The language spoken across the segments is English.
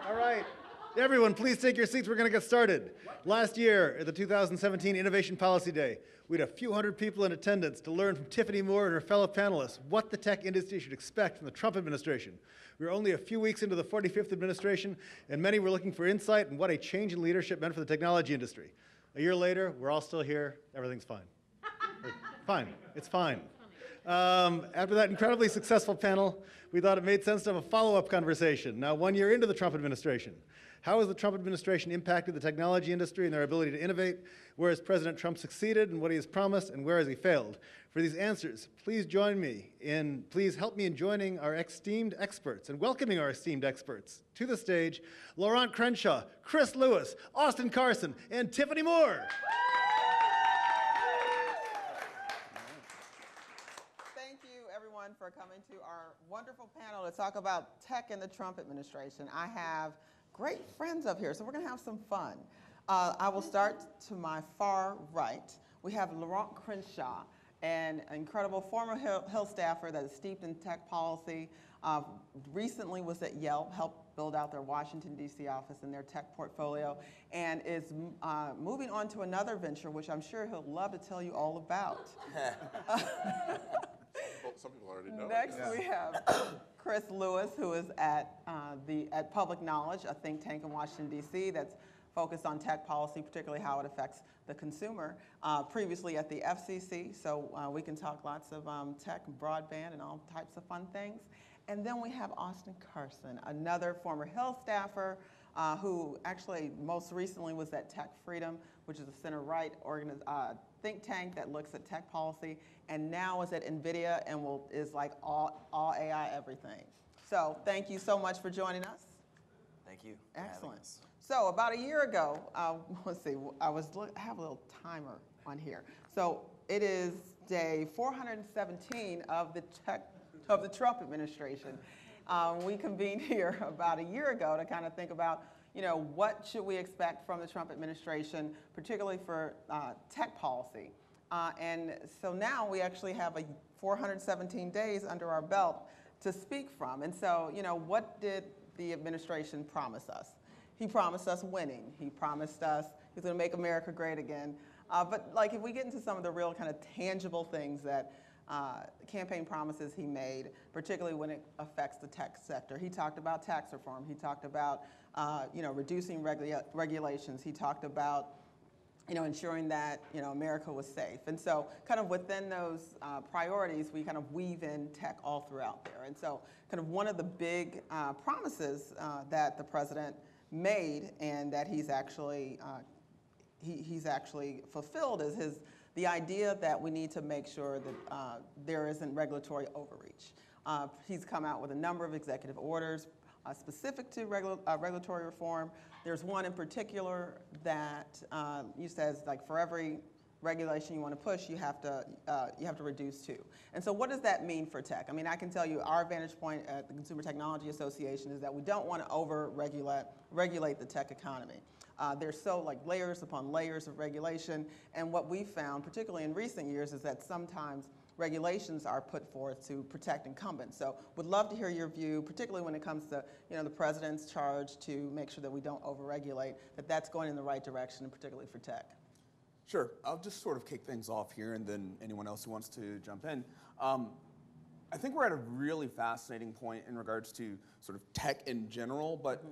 All right. Everyone, please take your seats. We're going to get started. Last year, at the 2017 Innovation Policy Day, we had a few hundred people in attendance to learn from Tiffany Moore and her fellow panelists what the tech industry should expect from the Trump administration. We were only a few weeks into the 45th administration, and many were looking for insight on what a change in leadership meant for the technology industry. A year later, we're all still here. Everything's fine. Fine. It's fine. After that incredibly successful panel, we thought it made sense to have a follow-up conversation. Now, 1 year into the Trump administration, how has the Trump administration impacted the technology industry and their ability to innovate? Where has President Trump succeeded and what he has promised, and where has he failed? For these answers, please help me in joining our esteemed experts and welcoming our esteemed experts to the stage, Laurent Crenshaw, Chris Lewis, Austin Carson, and Tiffany Moore. For coming to our wonderful panel to talk about tech in the Trump administration. I have great friends up here, so we're going to have some fun. I will start to my far right. We have Laurent Crenshaw, an incredible former Hill staffer that is steeped in tech policy. Recently was at Yelp, helped build out their Washington, D.C. office and their tech portfolio, and is moving on to another venture, which I'm sure he'll love to tell you all about. Some people already know. Next, we have Chris Lewis, who is at Public Knowledge, a think tank in Washington, D.C. that's focused on tech policy, particularly how it affects the consumer. Previously at the FCC, so we can talk lots of tech and broadband and all types of fun things. And then we have Austin Carson, another former Hill staffer who actually most recently was at Tech Freedom, which is a center-right think tank that looks at tech policy, and now is at NVIDIA and is like all AI everything. So thank you so much for joining us. Thank you. Excellent. So about a year ago, let's see, I have a little timer on here. So it is day 417 of the Trump administration. We convened here about a year ago to kind of think about, what should we expect from the Trump administration, particularly for tech policy. And so now we actually have 417 days under our belt to speak from. And so, what did the administration promise us? He promised us winning. He promised us he's going to make America great again. But if we get into some of the real kind of tangible things that campaign promises he made, particularly when it affects the tech sector. He talked about tax reform. He talked about reducing regulations. He talked about ensuring that America was safe. And so kind of within those priorities, we kind of weave in tech all throughout there. And so kind of one of the big promises that the president made and that he's actually fulfilled is the idea that we need to make sure that there isn't regulatory overreach. He's come out with a number of executive orders specific to regulatory reform. There's one in particular that says for every regulation you want to push, you have to reduce 2. And so what does that mean for tech? I mean, I can tell you our vantage point at the Consumer Technology Association is that we don't want to regulate the tech economy. There's layers upon layers of regulation, and what we've found, particularly in recent years, is that sometimes regulations are put forth to protect incumbents. So would love to hear your view, particularly when it comes to the president's charge to make sure that we don't overregulate, that's going in the right direction, and particularly for tech. Sure. I'll just sort of kick things off here, and then anyone else who wants to jump in. I think we're at a really fascinating point in regards to sort of tech in general, but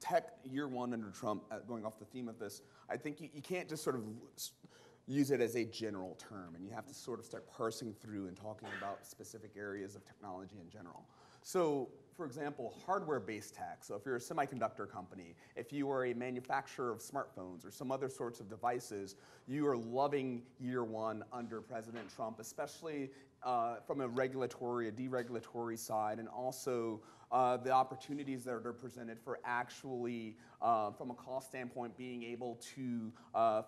tech year one under Trump, going off the theme of this, I think you can't just sort of use it as a general term, and you have to sort of start parsing through and talking about specific areas of technology in general. So, for example, hardware-based tech. So if you're a semiconductor company, if you are a manufacturer of smartphones or some other sorts of devices, you are loving year one under President Trump, especially from a deregulatory side, and also the opportunities that are presented for actually, from a cost standpoint, being able to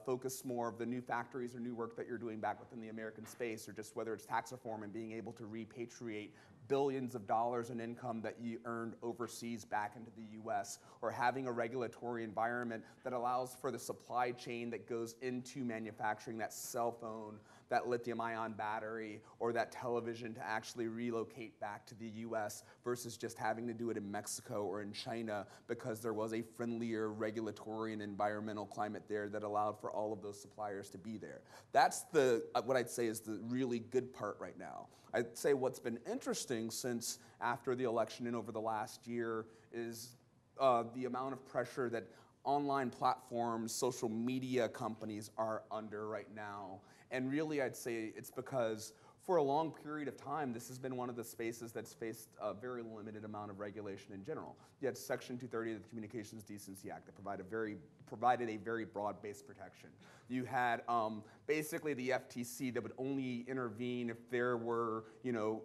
focus more of the new factories or new work that you're doing back within the American space, or just whether it's tax reform and being able to repatriate billions of dollars in income that you earned overseas back into the U.S., or having a regulatory environment that allows for the supply chain that goes into manufacturing that cell phone, that lithium-ion battery, or that television to actually relocate back to the U.S. versus just having having to do it in Mexico or in China because there was a friendlier regulatory and environmental climate there that allowed for all of those suppliers to be there. That's what I'd say is the really good part right now. I'd say what's been interesting since after the election and over the last year is the amount of pressure that online platforms, social media companies are under right now. And really, I'd say it's because for a long period of time, this has been one of the spaces that's faced a very limited amount of regulation in general. You had Section 230 of the Communications Decency Act that provided a very broad-based protection. You had basically the FTC that would only intervene if there were,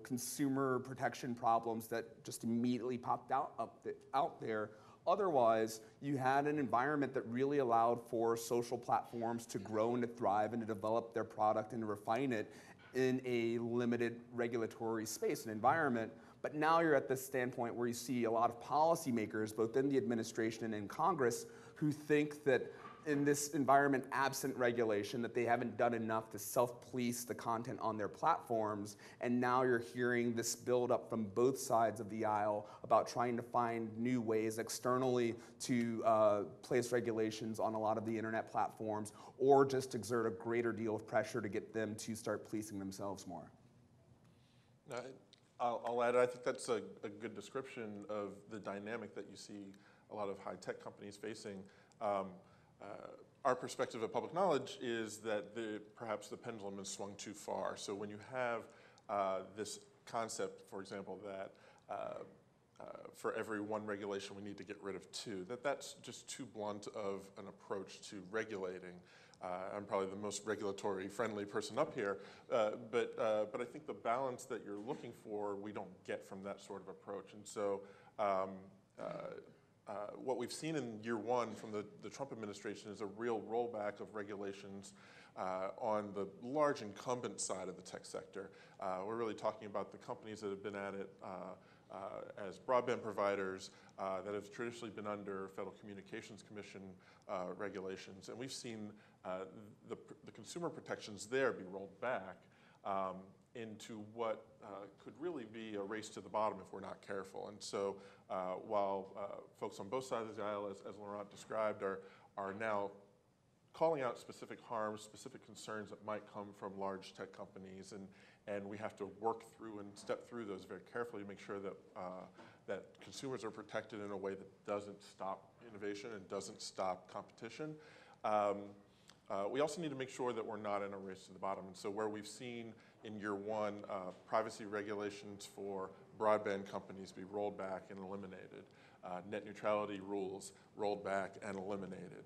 consumer protection problems that just immediately popped out there. Otherwise, you had an environment that really allowed for social platforms to grow and to thrive and to develop their product and to refine it in a limited regulatory space and environment. But now you're at this standpoint where you see a lot of policymakers, both in the administration and in Congress, who think that in this environment absent regulation, that they haven't done enough to self-police the content on their platforms. And now you're hearing this build up from both sides of the aisle about trying to find new ways externally to place regulations on a lot of the internet platforms, or just exert a greater deal of pressure to get them to start policing themselves more. I'll add, I think that's a good description of the dynamic that you see a lot of high-tech companies facing. Our perspective of public knowledge is that perhaps the pendulum has swung too far. So when you have this concept, for example, that for every one regulation we need to get rid of two, that's just too blunt of an approach to regulating. I'm probably the most regulatory friendly person up here, but I think the balance that you're looking for, we don't get from that sort of approach. And so what we've seen in year one from the Trump administration is a real rollback of regulations on the large incumbent side of the tech sector. We're really talking about the companies that have been at it as broadband providers that have traditionally been under Federal Communications Commission regulations. And we've seen the consumer protections there be rolled back into what could really be a race to the bottom if we're not careful. And so while folks on both sides of the aisle, as Laurent described, are now calling out specific harms, specific concerns that might come from large tech companies, and we have to work through and step through those very carefully to make sure that that consumers are protected in a way that doesn't stop innovation and doesn't stop competition. We also need to make sure that we're not in a race to the bottom. And so where we've seen in year one privacy regulations for broadband companies be rolled back and eliminated, net neutrality rules rolled back and eliminated,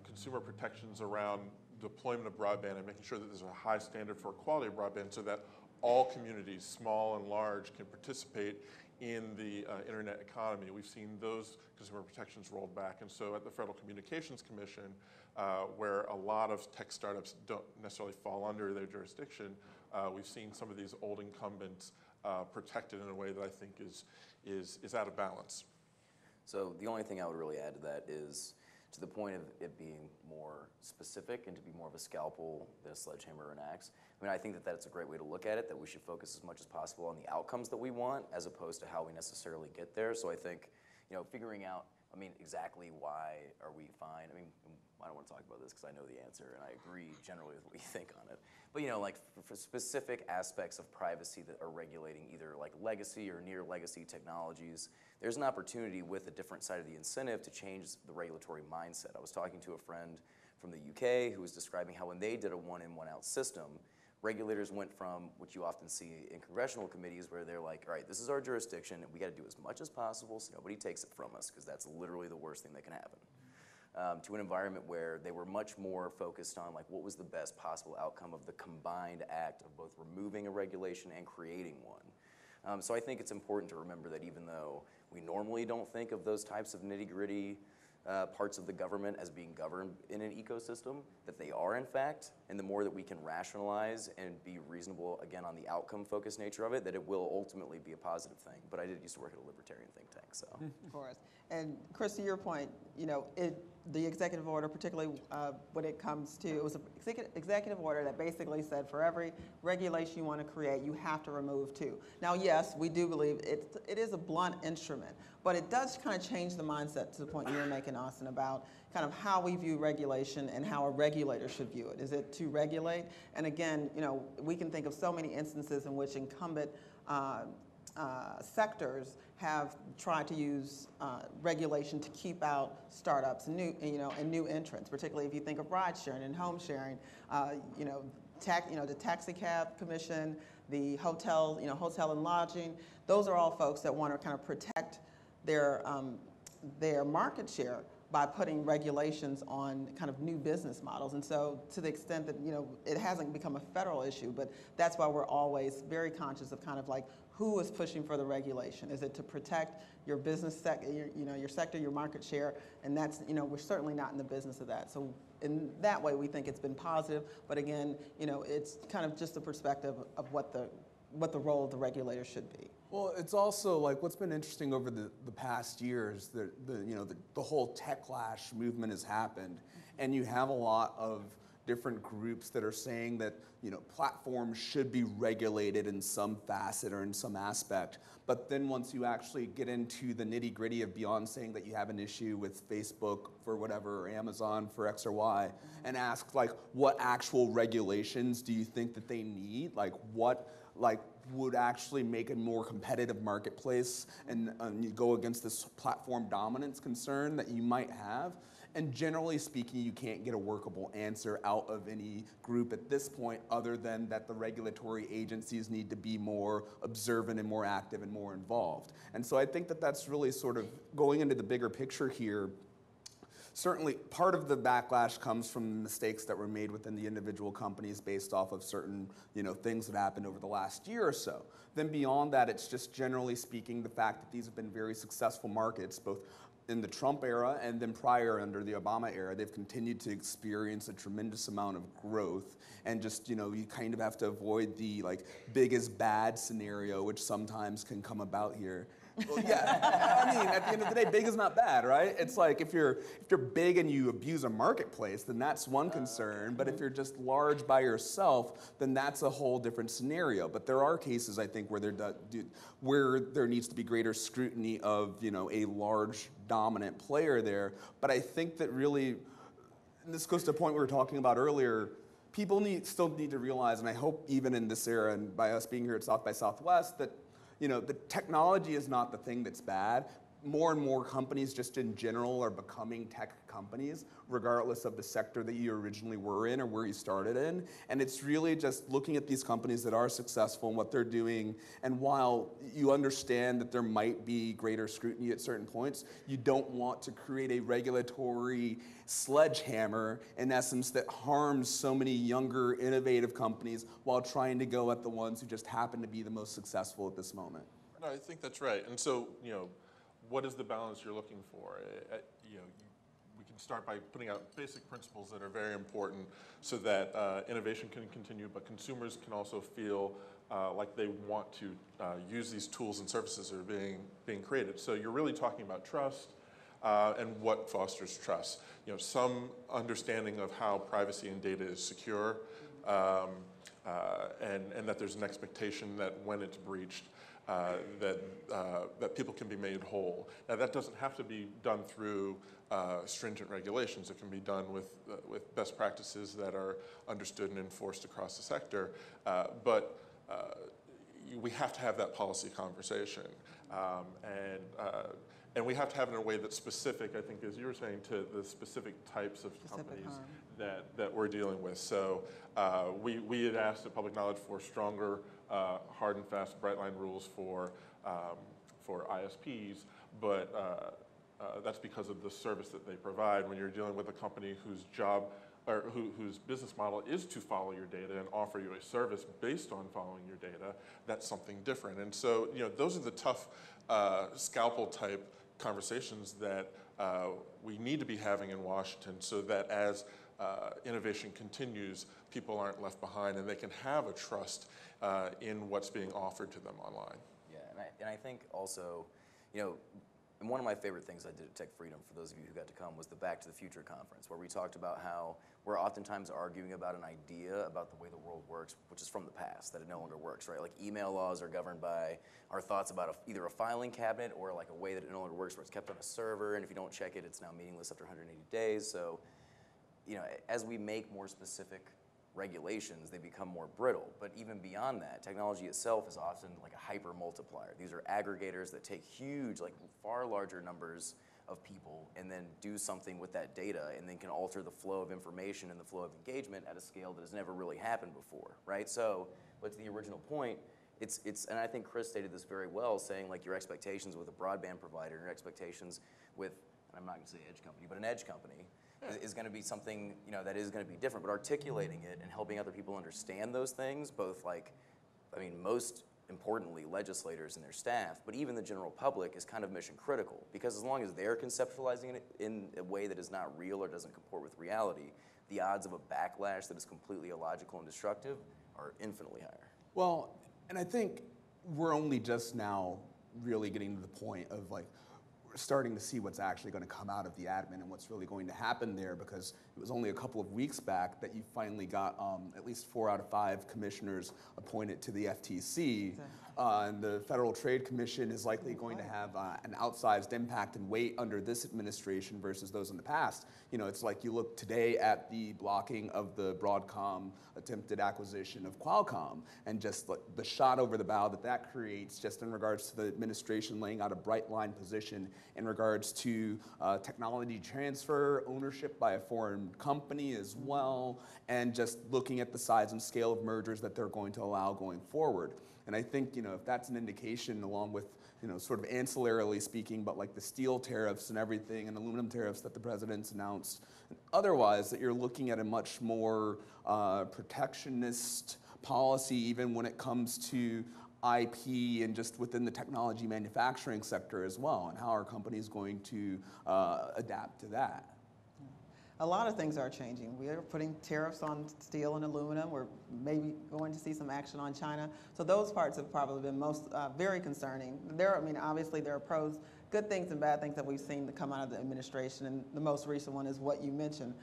consumer protections around deployment of broadband and making sure that there's a high standard for quality of broadband so that all communities, small and large, can participate in the internet economy. We've seen those consumer protections rolled back. And so at the Federal Communications Commission, where a lot of tech startups don't necessarily fall under their jurisdiction, we've seen some of these old incumbents protected in a way that I think is out of balance. So the only thing I would really add to that is, to the point of it being more specific and to be more of a scalpel than a sledgehammer or an axe. I mean, I think that that's a great way to look at it, that we should focus as much as possible on the outcomes that we want as opposed to how we necessarily get there. So I think, figuring out, exactly why are we fine? I don't want to talk about this because I know the answer and I agree generally with what you think on it. But for specific aspects of privacy that are regulating either like legacy or near legacy technologies, there's an opportunity with a different side of the incentive to change the regulatory mindset. I was talking to a friend from the UK who was describing how when they did a one-in, one-out system, regulators went from what you often see in congressional committees where they're like, all right, this is our jurisdiction and we got to do as much as possible so nobody takes it from us because that's literally the worst thing that can happen. To an environment where they were much more focused on like what was the best possible outcome of the combined act of both removing a regulation and creating one. So I think it's important to remember that even though we normally don't think of those types of nitty-gritty parts of the government as being governed in an ecosystem, that they are in fact, And the more that we can rationalize and be reasonable, again, on the outcome-focused nature of it, that it will ultimately be a positive thing. But I did used to work at a libertarian think tank, so. Of course. And Chris, to your point, the executive order, particularly when it comes to, it was an executive order that basically said for every regulation you want to create, you have to remove two. Now, yes, we do believe it is a blunt instrument, but it does kind of change the mindset to the point you were making, Austin, about kind of how we view regulation and how a regulator should view it. Is it to regulate? And again, we can think of so many instances in which incumbent sectors have tried to use regulation to keep out startups and new entrants. Particularly if you think of ride sharing and home sharing, the taxi cab commission, the hotel, hotel and lodging. Those are all folks that want to kind of protect their market share by putting regulations on kind of new business models. And so to the extent that, it hasn't become a federal issue, but that's why we're always very conscious of kind of like who is pushing for the regulation. Is it to protect your business sector, your sector, your market share? And that's, we're certainly not in the business of that. So in that way, we think it's been positive. But again, it's kind of just the perspective of what the role of the regulator should be. Well, it's also like what's been interesting over the past years that the whole techlash movement has happened, and you have a lot of different groups that are saying that platforms should be regulated in some facet or in some aspect. But then once you actually get into the nitty gritty of beyond saying that you have an issue with Facebook for whatever, or Amazon for X or Y, and ask like what actual regulations do you think that they need? Like what would actually make a more competitive marketplace and you go against this platform dominance concern that you might have. And generally speaking, you can't get a workable answer out of any group at this point other than that the regulatory agencies need to be more observant and more active and more involved. And so I think that that's really sort of going into the bigger picture here. Certainly, part of the backlash comes from mistakes that were made within the individual companies based off of certain, things that happened over the last year or so. Then beyond that, it's just generally speaking the fact that these have been very successful markets, both in the Trump era and then prior under the Obama era. They've continued to experience a tremendous amount of growth, and just, you kind of have to avoid the big is bad scenario, which sometimes can come about here. Well, yeah, I mean, at the end of the day, big is not bad, right? It's like if you're big and you abuse a marketplace, then that's one concern. But if you're just large by yourself, then that's a whole different scenario. But there are cases, I think, where there needs to be greater scrutiny of a large dominant player there. But I think that really, and this goes to a point we were talking about earlier. People still need to realize, and I hope even in this era, and by us being here at South by Southwest, that the technology is not the thing that's bad. More and more companies just in general are becoming tech companies, regardless of the sector that you originally were in or where you started in. And it's really just looking at these companies that are successful and what they're doing. And while you understand that there might be greater scrutiny at certain points, you don't want to create a regulatory sledgehammer, in essence, that harms so many younger, innovative companies while trying to go at the ones who just happen to be the most successful at this moment. No, I think that's right. And so, what is the balance you're looking for? We can start by putting out basic principles that are very important so that innovation can continue, but consumers can also feel like they want to use these tools and services that are being created. So you're really talking about trust and what fosters trust. Some understanding of how privacy and data is secure, and that there's an expectation that when it's breached, that people can be made whole. Now that doesn't have to be done through stringent regulations. It can be done with best practices that are understood and enforced across the sector. But we have to have that policy conversation, and we have to have it in a way that's specific, I think, as you were saying, to the specific types of companies that we're dealing with. So we had asked at Public Knowledge for stronger, hard and fast, bright line rules for ISPs, but that's because of the service that they provide. When you're dealing with a company whose job or whose business model is to follow your data and offer you a service based on following your data, that's something different. And so, those are the tough scalpel type conversations that we need to be having in Washington, so that as innovation continues, people aren't left behind, and they can have a trust in what's being offered to them online. Yeah, and I think also, you know, and one of my favorite things I did at Tech Freedom, for those of you who got to come, was the Back to the Future conference, where we talked about how we're oftentimes arguing about an idea about the way the world works, which is from the past, that it no longer works, right? Like email laws are governed by our thoughts about either a filing cabinet or like a way that it no longer works, where it's kept on a server, and if you don't check it, it's now meaningless after 180 days. So, you know, as we make more specific regulations, they become more brittle. But even beyond that, technology itself is often like a hyper multiplier. These are aggregators that take huge, like far larger numbers of people and then do something with that data and then can alter the flow of information and the flow of engagement at a scale that has never really happened before, right? So, but to the original point, it's and I think Chris stated this very well, saying like your expectations with a broadband provider, your expectations with, and I'm not going to say edge company, but an edge company, is going to be something, you know, that is going to be different. But articulating it and helping other people understand those things, both like, I mean, most importantly, legislators and their staff, but even the general public, is kind of mission critical. Because as long as they're conceptualizing it in a way that is not real or doesn't comport with reality, the odds of a backlash that is completely illogical and destructive are infinitely higher. Well, and I think we're only just now really getting to the point of like, we're starting to see what's actually going to come out of the admin and what's really going to happen there, because it was only a couple of weeks back that you finally got at least 4 out of 5 commissioners appointed to the FTC. And the Federal Trade Commission is likely going to have an outsized impact and weight under this administration versus those in the past. You know, it's like you look today at the blocking of the Broadcom attempted acquisition of Qualcomm, and just like the shot over the bow that that creates just in regards to the administration laying out a bright line position in regards to technology transfer, ownership by a foreign company as well, and just looking at the size and scale of mergers that they're going to allow going forward. And I think, you know, if that's an indication, along with, you know, sort of ancillarily speaking, but like the steel tariffs and everything and aluminum tariffs that the president's announced, and otherwise, that you're looking at a much more protectionist policy, even when it comes to IP and just within the technology manufacturing sector as well, and how are companies going to adapt to that? A lot of things are changing. We are putting tariffs on steel and aluminum. We're maybe going to see some action on China. So those parts have probably been most very concerning. I mean, obviously there are pros, good things and bad things that we've seen that come out of the administration. And the most recent one is what you mentioned,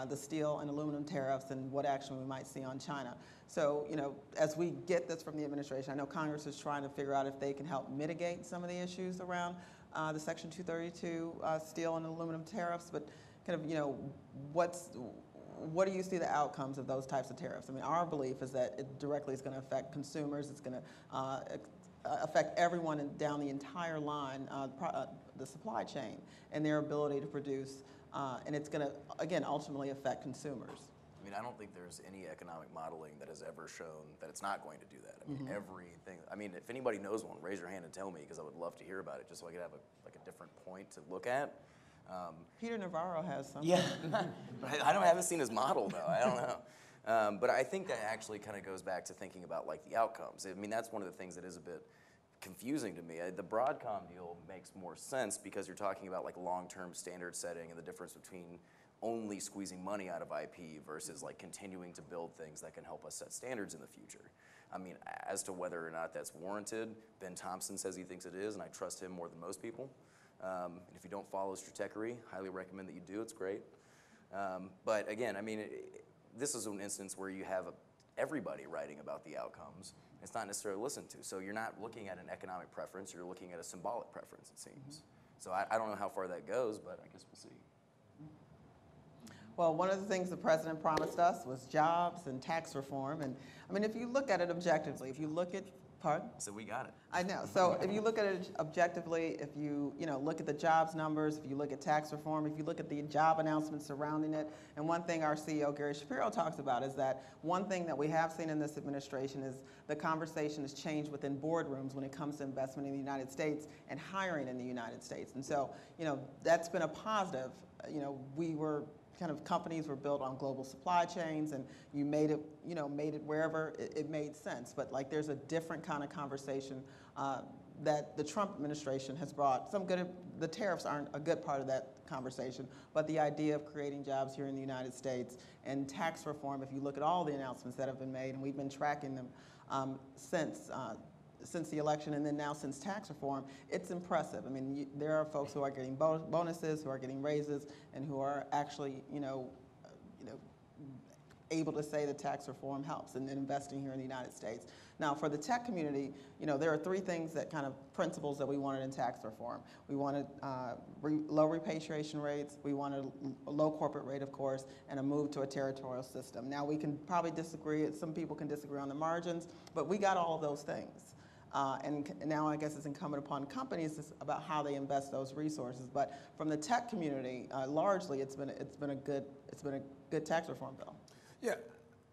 the steel and aluminum tariffs and what action we might see on China. So, you know, as we get this from the administration, I know Congress is trying to figure out if they can help mitigate some of the issues around the Section 232 steel and aluminum tariffs, but kind of, you know, what do you see the outcomes of those types of tariffs? I mean, our belief is that it directly is going to affect consumers. It's going to affect everyone down the entire line, the supply chain, and their ability to produce. And it's going to, again, ultimately affect consumers. I mean, I don't think there's any economic modeling that has ever shown that it's not going to do that. I mean, everything. I mean, if anybody knows one, raise your hand and tell me, because I would love to hear about it, just so I could have a different point to look at. Peter Navarro has some. Yeah, but I haven't seen his model though. I don't know. But I think that actually kind of goes back to thinking about like the outcomes. I mean, that's one of the things that is a bit confusing to me. The Broadcom deal makes more sense because you're talking about like long-term standard setting and the difference between only squeezing money out of IP versus like continuing to build things that can help us set standards in the future. I mean, as to whether or not that's warranted, Ben Thompson says he thinks it is, and I trust him more than most people. And if you don't follow Stratechery, highly recommend that you do. It's great. But again, I mean, this is an instance where you have everybody writing about the outcomes. It's not necessarily listened to. So you're not looking at an economic preference. You're looking at a symbolic preference, it seems. So I don't know how far that goes, but I guess we'll see. Well, one of the things the president promised us was jobs and tax reform. And I mean, if you look at it objectively, if you look at Pardon? So we got it. I know. So if you look at it objectively, if you look at the jobs numbers, if you look at tax reform, if you look at the job announcements surrounding it, and one thing our CEO Gary Shapiro talks about is that one thing that we have seen in this administration is the conversation has changed within boardrooms when it comes to investment in the United States and hiring in the United States. And so, that's been a positive. We were kind of companies were built on global supply chains, and you made it, made it wherever it made sense. But like, there's a different kind of conversation that the Trump administration has brought. The tariffs aren't a good part of that conversation, but the idea of creating jobs here in the United States and tax reform, if you look at all the announcements that have been made, and we've been tracking them since the election, and then now since tax reform, it's impressive. I mean, there are folks who are getting bonuses, who are getting raises, and who are actually, able to say that tax reform helps and investing here in the United States. Now, for the tech community, there are three things that kind of principles that we wanted in tax reform. We wanted low repatriation rates, we wanted a low corporate rate, of course, and a move to a territorial system. Now, we can probably disagree, some people can disagree on the margins, but we got all of those things. And now I guess it's incumbent upon companies about how they invest those resources. But from the tech community, largely, it's been a good tax reform bill. Yeah,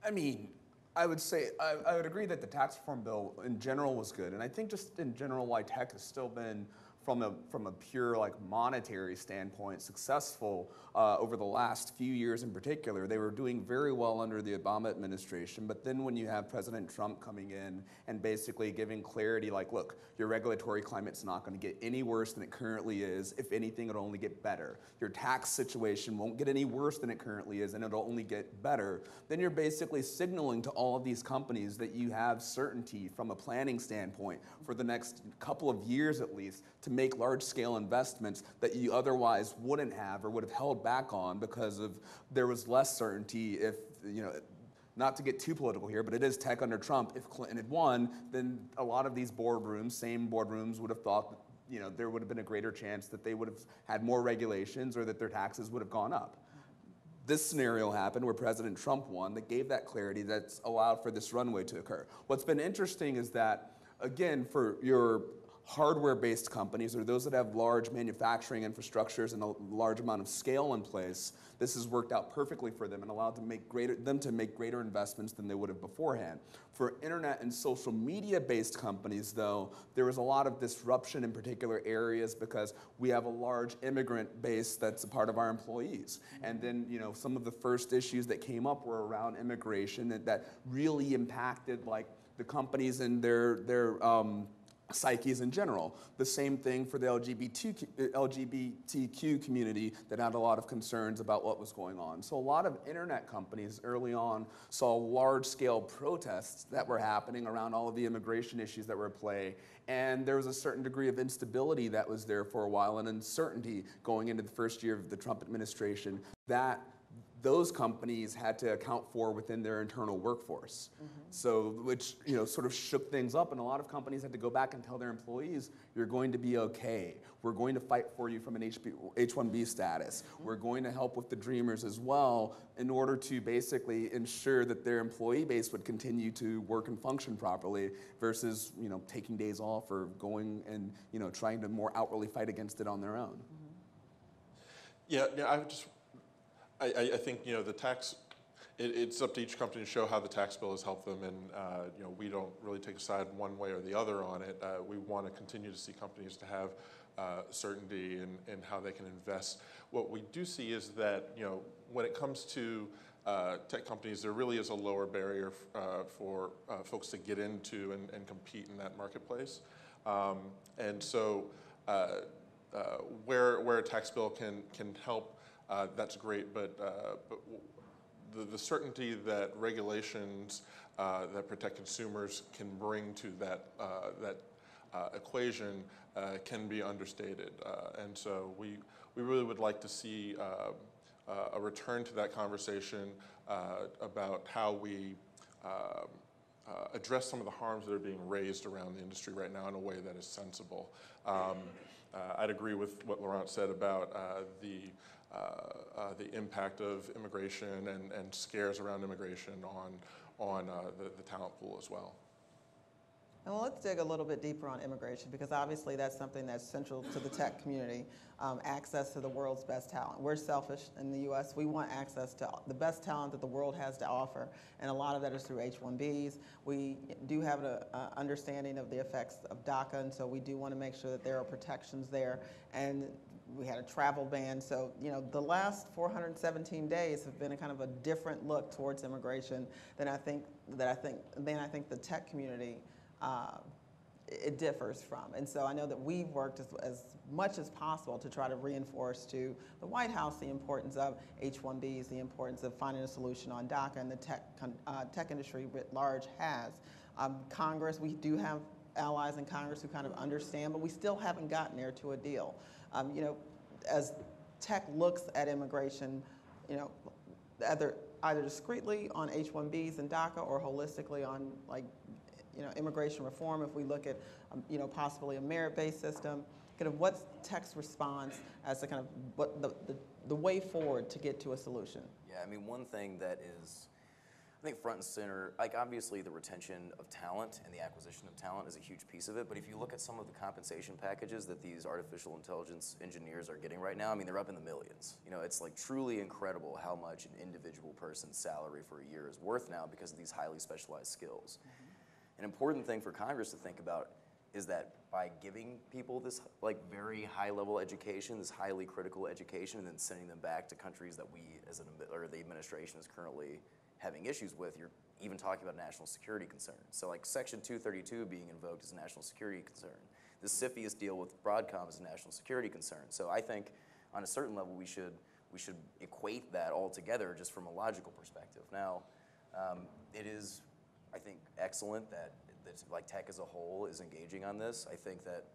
I mean, I would say I would agree that the tax reform bill in general was good, and I think just in general why tech has still been from a pure like monetary standpoint successful over the last few years in particular. They were doing very well under the Obama administration, but then when you have President Trump coming in and basically giving clarity like, look, your regulatory climate's not going to get any worse than it currently is. If anything, it'll only get better. Your tax situation won't get any worse than it currently is, and it'll only get better. Then you're basically signaling to all of these companies that you have certainty from a planning standpoint for the next couple of years at least to make large-scale investments that you otherwise wouldn't have or would have held back on because of there was less certainty if, not to get too political here, but it is tech under Trump. If Clinton had won, then a lot of these same boardrooms would have thought that, there would have been a greater chance that they would have had more regulations or that their taxes would have gone up. This scenario happened where President Trump won that gave that clarity that's allowed for this runway to occur. What's been interesting is that, again, for your hardware-based companies or those that have large manufacturing infrastructures and a large amount of scale in place, this has worked out perfectly for them and allowed them to make greater investments than they would have beforehand. For internet and social media-based companies, though, there was a lot of disruption in particular areas because we have a large immigrant base that's a part of our employees. And then, some of the first issues that came up were around immigration that really impacted like the companies and their psyches in general. The same thing for the LGBTQ community that had a lot of concerns about what was going on. So a lot of internet companies early on saw large-scale protests that were happening around all of the immigration issues that were at play, and there was a certain degree of instability that was there for a while and uncertainty going into the first year of the Trump administration that those companies had to account for within their internal workforce. So, which, sort of shook things up, and a lot of companies had to go back and tell their employees, you're going to be okay. We're going to fight for you from an H-1B status. We're going to help with the Dreamers as well in order to basically ensure that their employee base would continue to work and function properly versus, taking days off or going and, trying to more outwardly fight against it on their own. Yeah, I think the tax. It's up to each company to show how the tax bill has helped them, and we don't really take a side one way or the other on it. We want to continue to see companies to have certainty in how they can invest. What we do see is that when it comes to tech companies, there really is a lower barrier for folks to get into and compete in that marketplace, and so where a tax bill can help. That's great, but the certainty that regulations that protect consumers can bring to that equation can be understated, and so we really would like to see a return to that conversation about how we address some of the harms that are being raised around the industry right now in a way that is sensible. I'd agree with what Laurent said about the impact of immigration and scares around immigration on the talent pool as well. And let's dig a little bit deeper on immigration, because obviously that's something that's central to the tech community, access to the world's best talent. We're selfish in the U.S. We want access to the best talent that the world has to offer, and a lot of that is through H-1Bs. We do have an understanding of the effects of DACA, and so we do want to make sure that there are protections there. And we had a travel ban. So, the last 417 days have been a kind of a different look towards immigration than I think the tech community it differs from. And so I know that we've worked as much as possible to try to reinforce to the White House the importance of H-1Bs, the importance of finding a solution on DACA, and the tech industry writ large has. Congress, we do have allies in Congress who kind of understand, but we still haven't gotten there to a deal. As tech looks at immigration, either discreetly on H-1Bs and DACA or holistically on immigration reform, if we look at possibly a merit-based system, kind of what's tech's response as to kind of what the way forward to get to a solution? Yeah, I mean, one thing that is, I think, front and center, like obviously the retention of talent and the acquisition of talent is a huge piece of it, but if you look at some of the compensation packages that these artificial intelligence engineers are getting right now, I mean, they're up in the millions. It's like truly incredible how much an individual person's salary for a year is worth now because of these highly specialized skills. An important thing for Congress to think about is that by giving people this very high level education, this highly critical education, and then sending them back to countries that or the administration is currently having issues with, you're even talking about national security concerns. So Section 232 being invoked is a national security concern. The CFIUS deal with Broadcom is a national security concern. So I think on a certain level we should equate that all together just from a logical perspective. Now, it is, I think, excellent that tech as a whole is engaging on this. I think that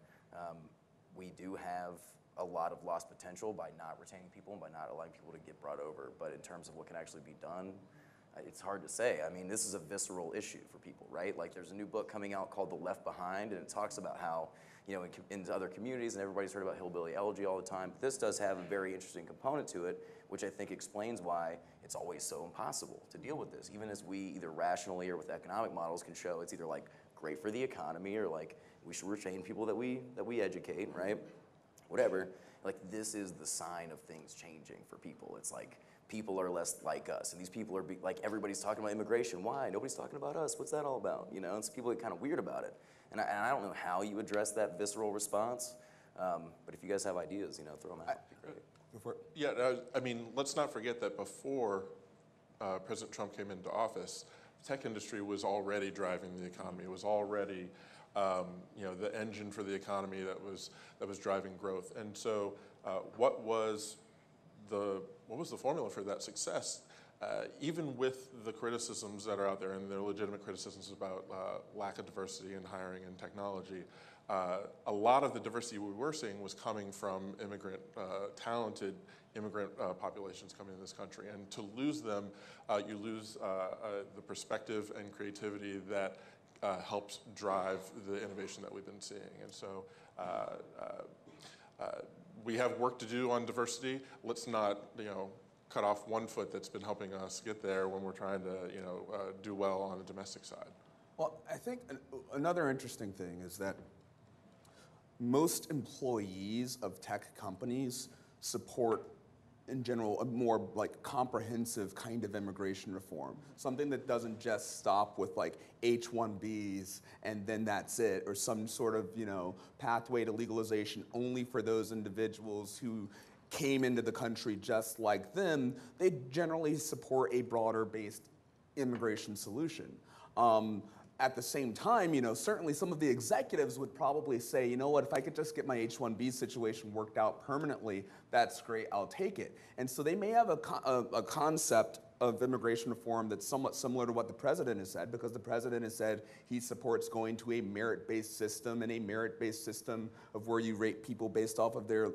we do have a lot of lost potential by not retaining people and by not allowing people to get brought over. But in terms of what can actually be done, it's hard to say. I mean, this is a visceral issue for people, right? There's a new book coming out called The Left Behind, and it talks about how, in other communities, and everybody's heard about hillbilly elegy all the time, but this does have a very interesting component to it, which I think explains why it's always so impossible to deal with this. Even as we either rationally or with economic models can show it's either great for the economy or we should retain people that we educate, right? Whatever. This is the sign of things changing for people. It's people are less like us, and these people are everybody's talking about immigration. Why? Nobody's talking about us. What's that all about? And so people are kind of weird about it. And I don't know how you address that visceral response, but if you guys have ideas, throw them out. That'd be great. Go for it. Yeah, I mean, let's not forget that before President Trump came into office, the tech industry was already driving the economy. It was already, the engine for the economy that was driving growth. And so, what was the formula for that success? Even with the criticisms that are out there, and they're legitimate criticisms about lack of diversity in hiring and technology, a lot of the diversity we were seeing was coming from talented immigrant populations coming to this country. And to lose them, you lose the perspective and creativity that helps drive the innovation that we've been seeing. And so we have work to do on diversity. Let's not, cut off one foot that's been helping us get there when we're trying to, do well on the domestic side. Well, I think another interesting thing is that most employees of tech companies support, in general, a more comprehensive kind of immigration reform. Something that doesn't just stop with H-1Bs and then that's it, or some sort of, pathway to legalization only for those individuals who came into the country just like them. They generally support a broader based immigration solution. At the same time, certainly some of the executives would probably say, you know what, if I could just get my H-1B situation worked out permanently, that's great, I'll take it. And so they may have a concept of immigration reform that's somewhat similar to what the president has said, because the president has said he supports going to a merit-based system, and a merit-based system of where you rate people based off of their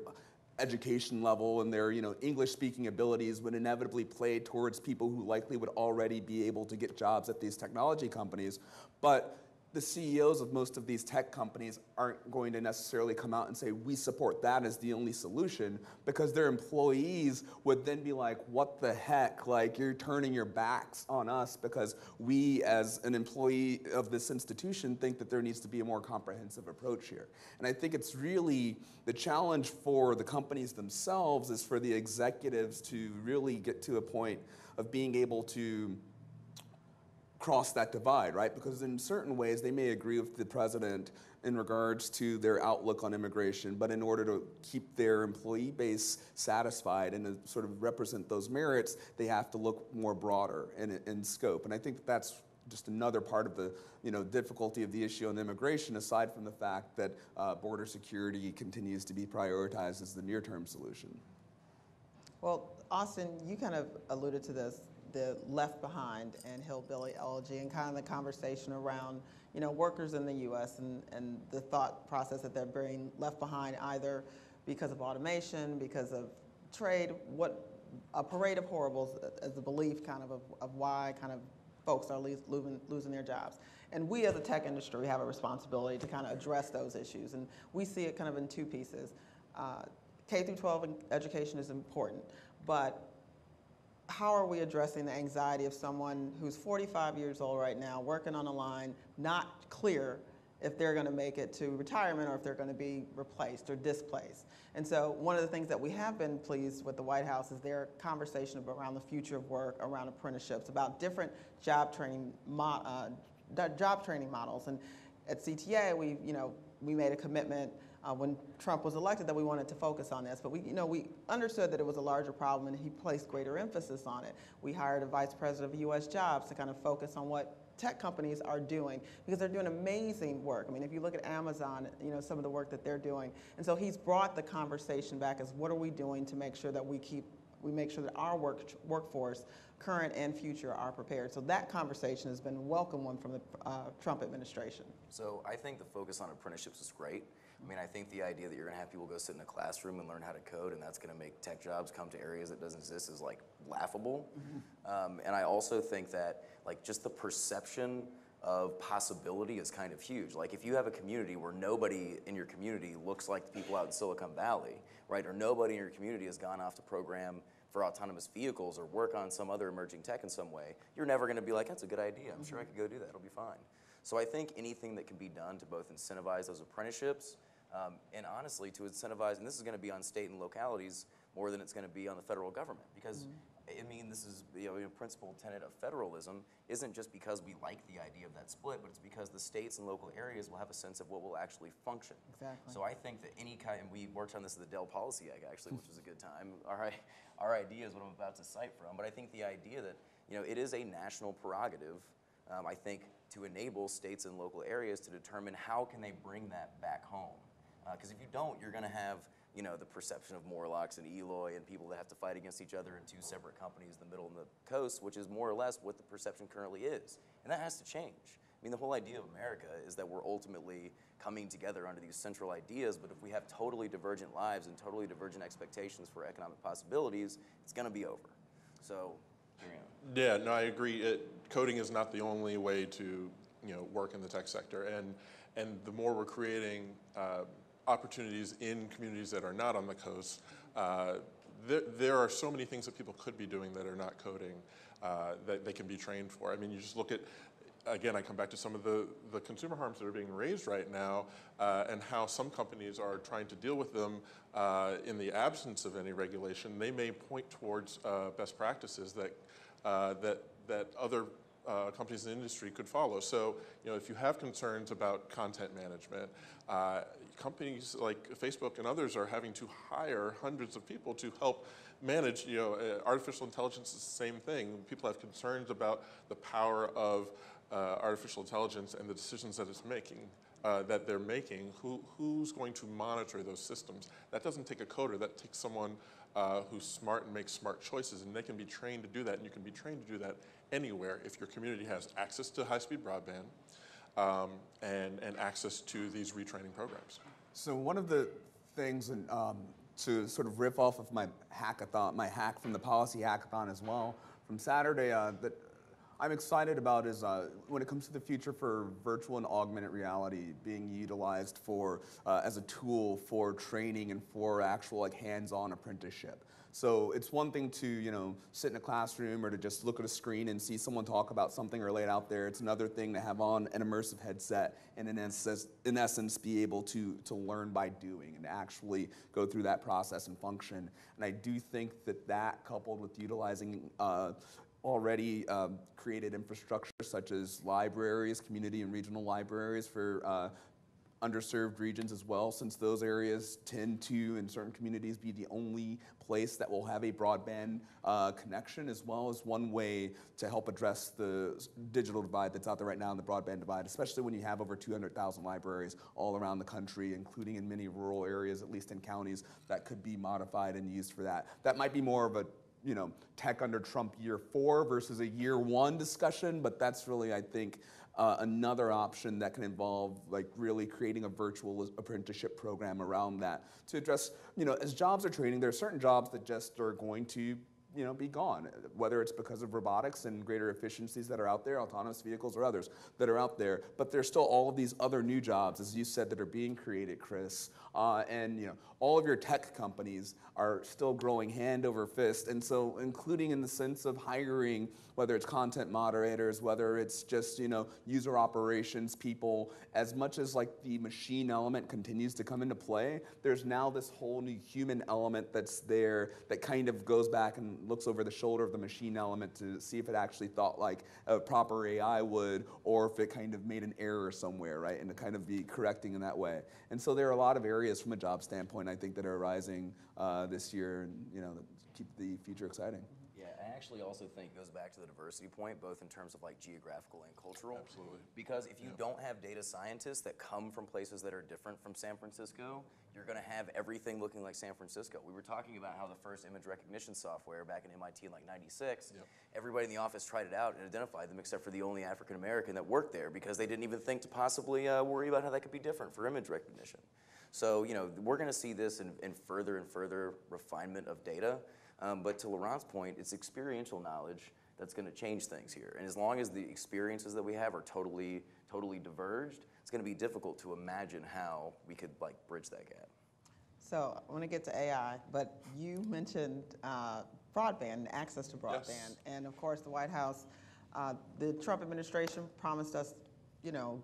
education level and their English-speaking abilities would inevitably play towards people who likely would already be able to get jobs at these technology companies. But the CEOs of most of these tech companies aren't going to necessarily come out and say, we support that as the only solution, because their employees would then be like, what the heck, you're turning your backs on us because we as an employee of this institution think that there needs to be a more comprehensive approach here. And I think it's really the challenge for the companies themselves is for the executives to really get to a point of being able to cross that divide, right? Because in certain ways, they may agree with the president in regards to their outlook on immigration, but in order to keep their employee base satisfied and to sort of represent those merits, they have to look more broader in scope. And I think that's just another part of the difficulty of the issue on immigration, aside from the fact that border security continues to be prioritized as the near-term solution. Well, Austin, you kind of alluded to this, the left behind and hillbilly elegy, and kind of the conversation around workers in the U.S. and the thought process that they're being left behind either because of automation, because of trade, a parade of horribles as the belief kind of why kind of folks are losing their jobs. And we as a tech industry have a responsibility to kind of address those issues, and we see it kind of in two pieces. K through 12 education is important, but how are we addressing the anxiety of someone who's 45 years old right now, working on a line, not clear if they're going to make it to retirement or if they're going to be replaced or displaced? And so one of the things that we have been pleased with the White House is their conversation around the future of work, around apprenticeships, about different job training models. And at CTA, we made a commitment when Trump was elected that we wanted to focus on this, but we understood that it was a larger problem, and he placed greater emphasis on it. We hired a vice president of U.S. jobs to kind of focus on what tech companies are doing, because they're doing amazing work. I mean, if you look at Amazon, some of the work that they're doing, and so he's brought the conversation back as what are we doing to make sure that we make sure that our workforce, current and future, are prepared. So that conversation has been a welcome one from the Trump administration. So I think the focus on apprenticeships is great. I mean, I think the idea that you're going to have people go sit in a classroom and learn how to code, and that's going to make tech jobs come to areas that doesn't exist is like laughable. And I also think that like just the perception of possibility is kind of huge. Like if you have a community where nobody in your community looks like the people out in Silicon Valley, right, or nobody in your community has gone off to program for autonomous vehicles or work on some other emerging tech in some way, you're never going to be like, that's a good idea. I'm sure I could go do that. It'll be fine. So I think anything that can be done to both incentivize those apprenticeships and honestly to incentivize, and this is going to be on state and localities more than it's going to be on the federal government, because I mean, this is a principal tenet of federalism isn't just because we like the idea of that split, but it's because the states and local areas will have a sense of what will actually function. Exactly. So I think that any kind, and we worked on this at the Dell Policy Act actually, which was a good time. Our idea is what I'm about to cite from, but I think the idea that it is a national prerogative, I think, to enable states and local areas to determine how can they bring that back home. Because if you don't, you're going to have the perception of Morlocks and Eloy and people that have to fight against each other in two separate companies in the middle and the coast, which is more or less what the perception currently is. And that has to change. I mean, the whole idea of America is that we're ultimately coming together under these central ideas, but if we have totally divergent lives and totally divergent expectations for economic possibilities, it's going to be over. So, Yeah, no, I agree. Coding is not the only way to work in the tech sector, and the more we're creating opportunities in communities that are not on the coast, there are so many things that people could be doing that are not coding that they can be trained for. I mean, you just look at, again, I come back to some of the consumer harms that are being raised right now and how some companies are trying to deal with them in the absence of any regulation. They may point towards best practices that other companies in the industry could follow. So, if you have concerns about content management, companies like Facebook and others are having to hire hundreds of people to help manage, artificial intelligence is the same thing. People have concerns about the power of artificial intelligence and the decisions that it's making, that they're making. Who's going to monitor those systems? That doesn't take a coder, that takes someone who's smart and makes smart choices, and they can be trained to do that, and you can be trained to do that anywhere if your community has access to high-speed broadband and access to these retraining programs. So one of the things, and to sort of riff off of my hackathon, my hack from the policy hackathon as well, from Saturday, that I'm excited about is when it comes to the future for virtual and augmented reality being utilized for as a tool for training and for actual hands-on apprenticeship. So it's one thing to sit in a classroom or to just look at a screen and see someone talk about something or lay it out there. It's another thing to have on an immersive headset and in essence be able to learn by doing and actually go through that process and function. And I do think that coupled with utilizing already created infrastructure such as libraries, community and regional libraries for underserved regions as well, since those areas tend to, in certain communities, be the only place that will have a broadband connection, as well as one way to help address the digital divide that's out there right now, and the broadband divide, especially when you have over 200,000 libraries all around the country, including in many rural areas, at least in counties, that could be modified and used for that. That might be more of a tech under Trump year 4 versus a year 1 discussion, but that's really, I think, another option that can involve like really creating a virtual apprenticeship program around that to address, as jobs are training, there are certain jobs that just are going to be gone, whether it's because of robotics and greater efficiencies that are out there, autonomous vehicles or others that are out there, but there's still all of these other new jobs, as you said, that are being created, Chris, and all of your tech companies are still growing hand over fist, and so including in the sense of hiring, whether it's content moderators, whether it's just user operations people, as much as like the machine element continues to come into play, there's now this whole new human element that's there that kind of goes back and looks over the shoulder of the machine element to see if it actually thought like a proper AI would, or if it kind of made an error somewhere, right, and to kind of be correcting in that way. And so there are a lot of areas from a job standpoint, I think, that are arising this year, and that keep the future exciting. Yeah, I actually also think it goes back to the diversity point, both in terms of like geographical and cultural. Absolutely. Because if you don't have data scientists that come from places that are different from San Francisco, you're going to have everything looking like San Francisco. We were talking about how the first image recognition software back in MIT in like '96, everybody in the office tried it out and identified them except for the only African American that worked there, because they didn't even think to possibly worry about how that could be different for image recognition. So we're going to see this in further and further refinement of data. But to Laurent's point, it's experiential knowledge that's going to change things here. And as long as the experiences that we have are totally diverged, it's going to be difficult to imagine how we could like bridge that gap. So I want to get to AI, but you mentioned broadband, access to broadband. Yes. And of course, the White House, the Trump administration promised us,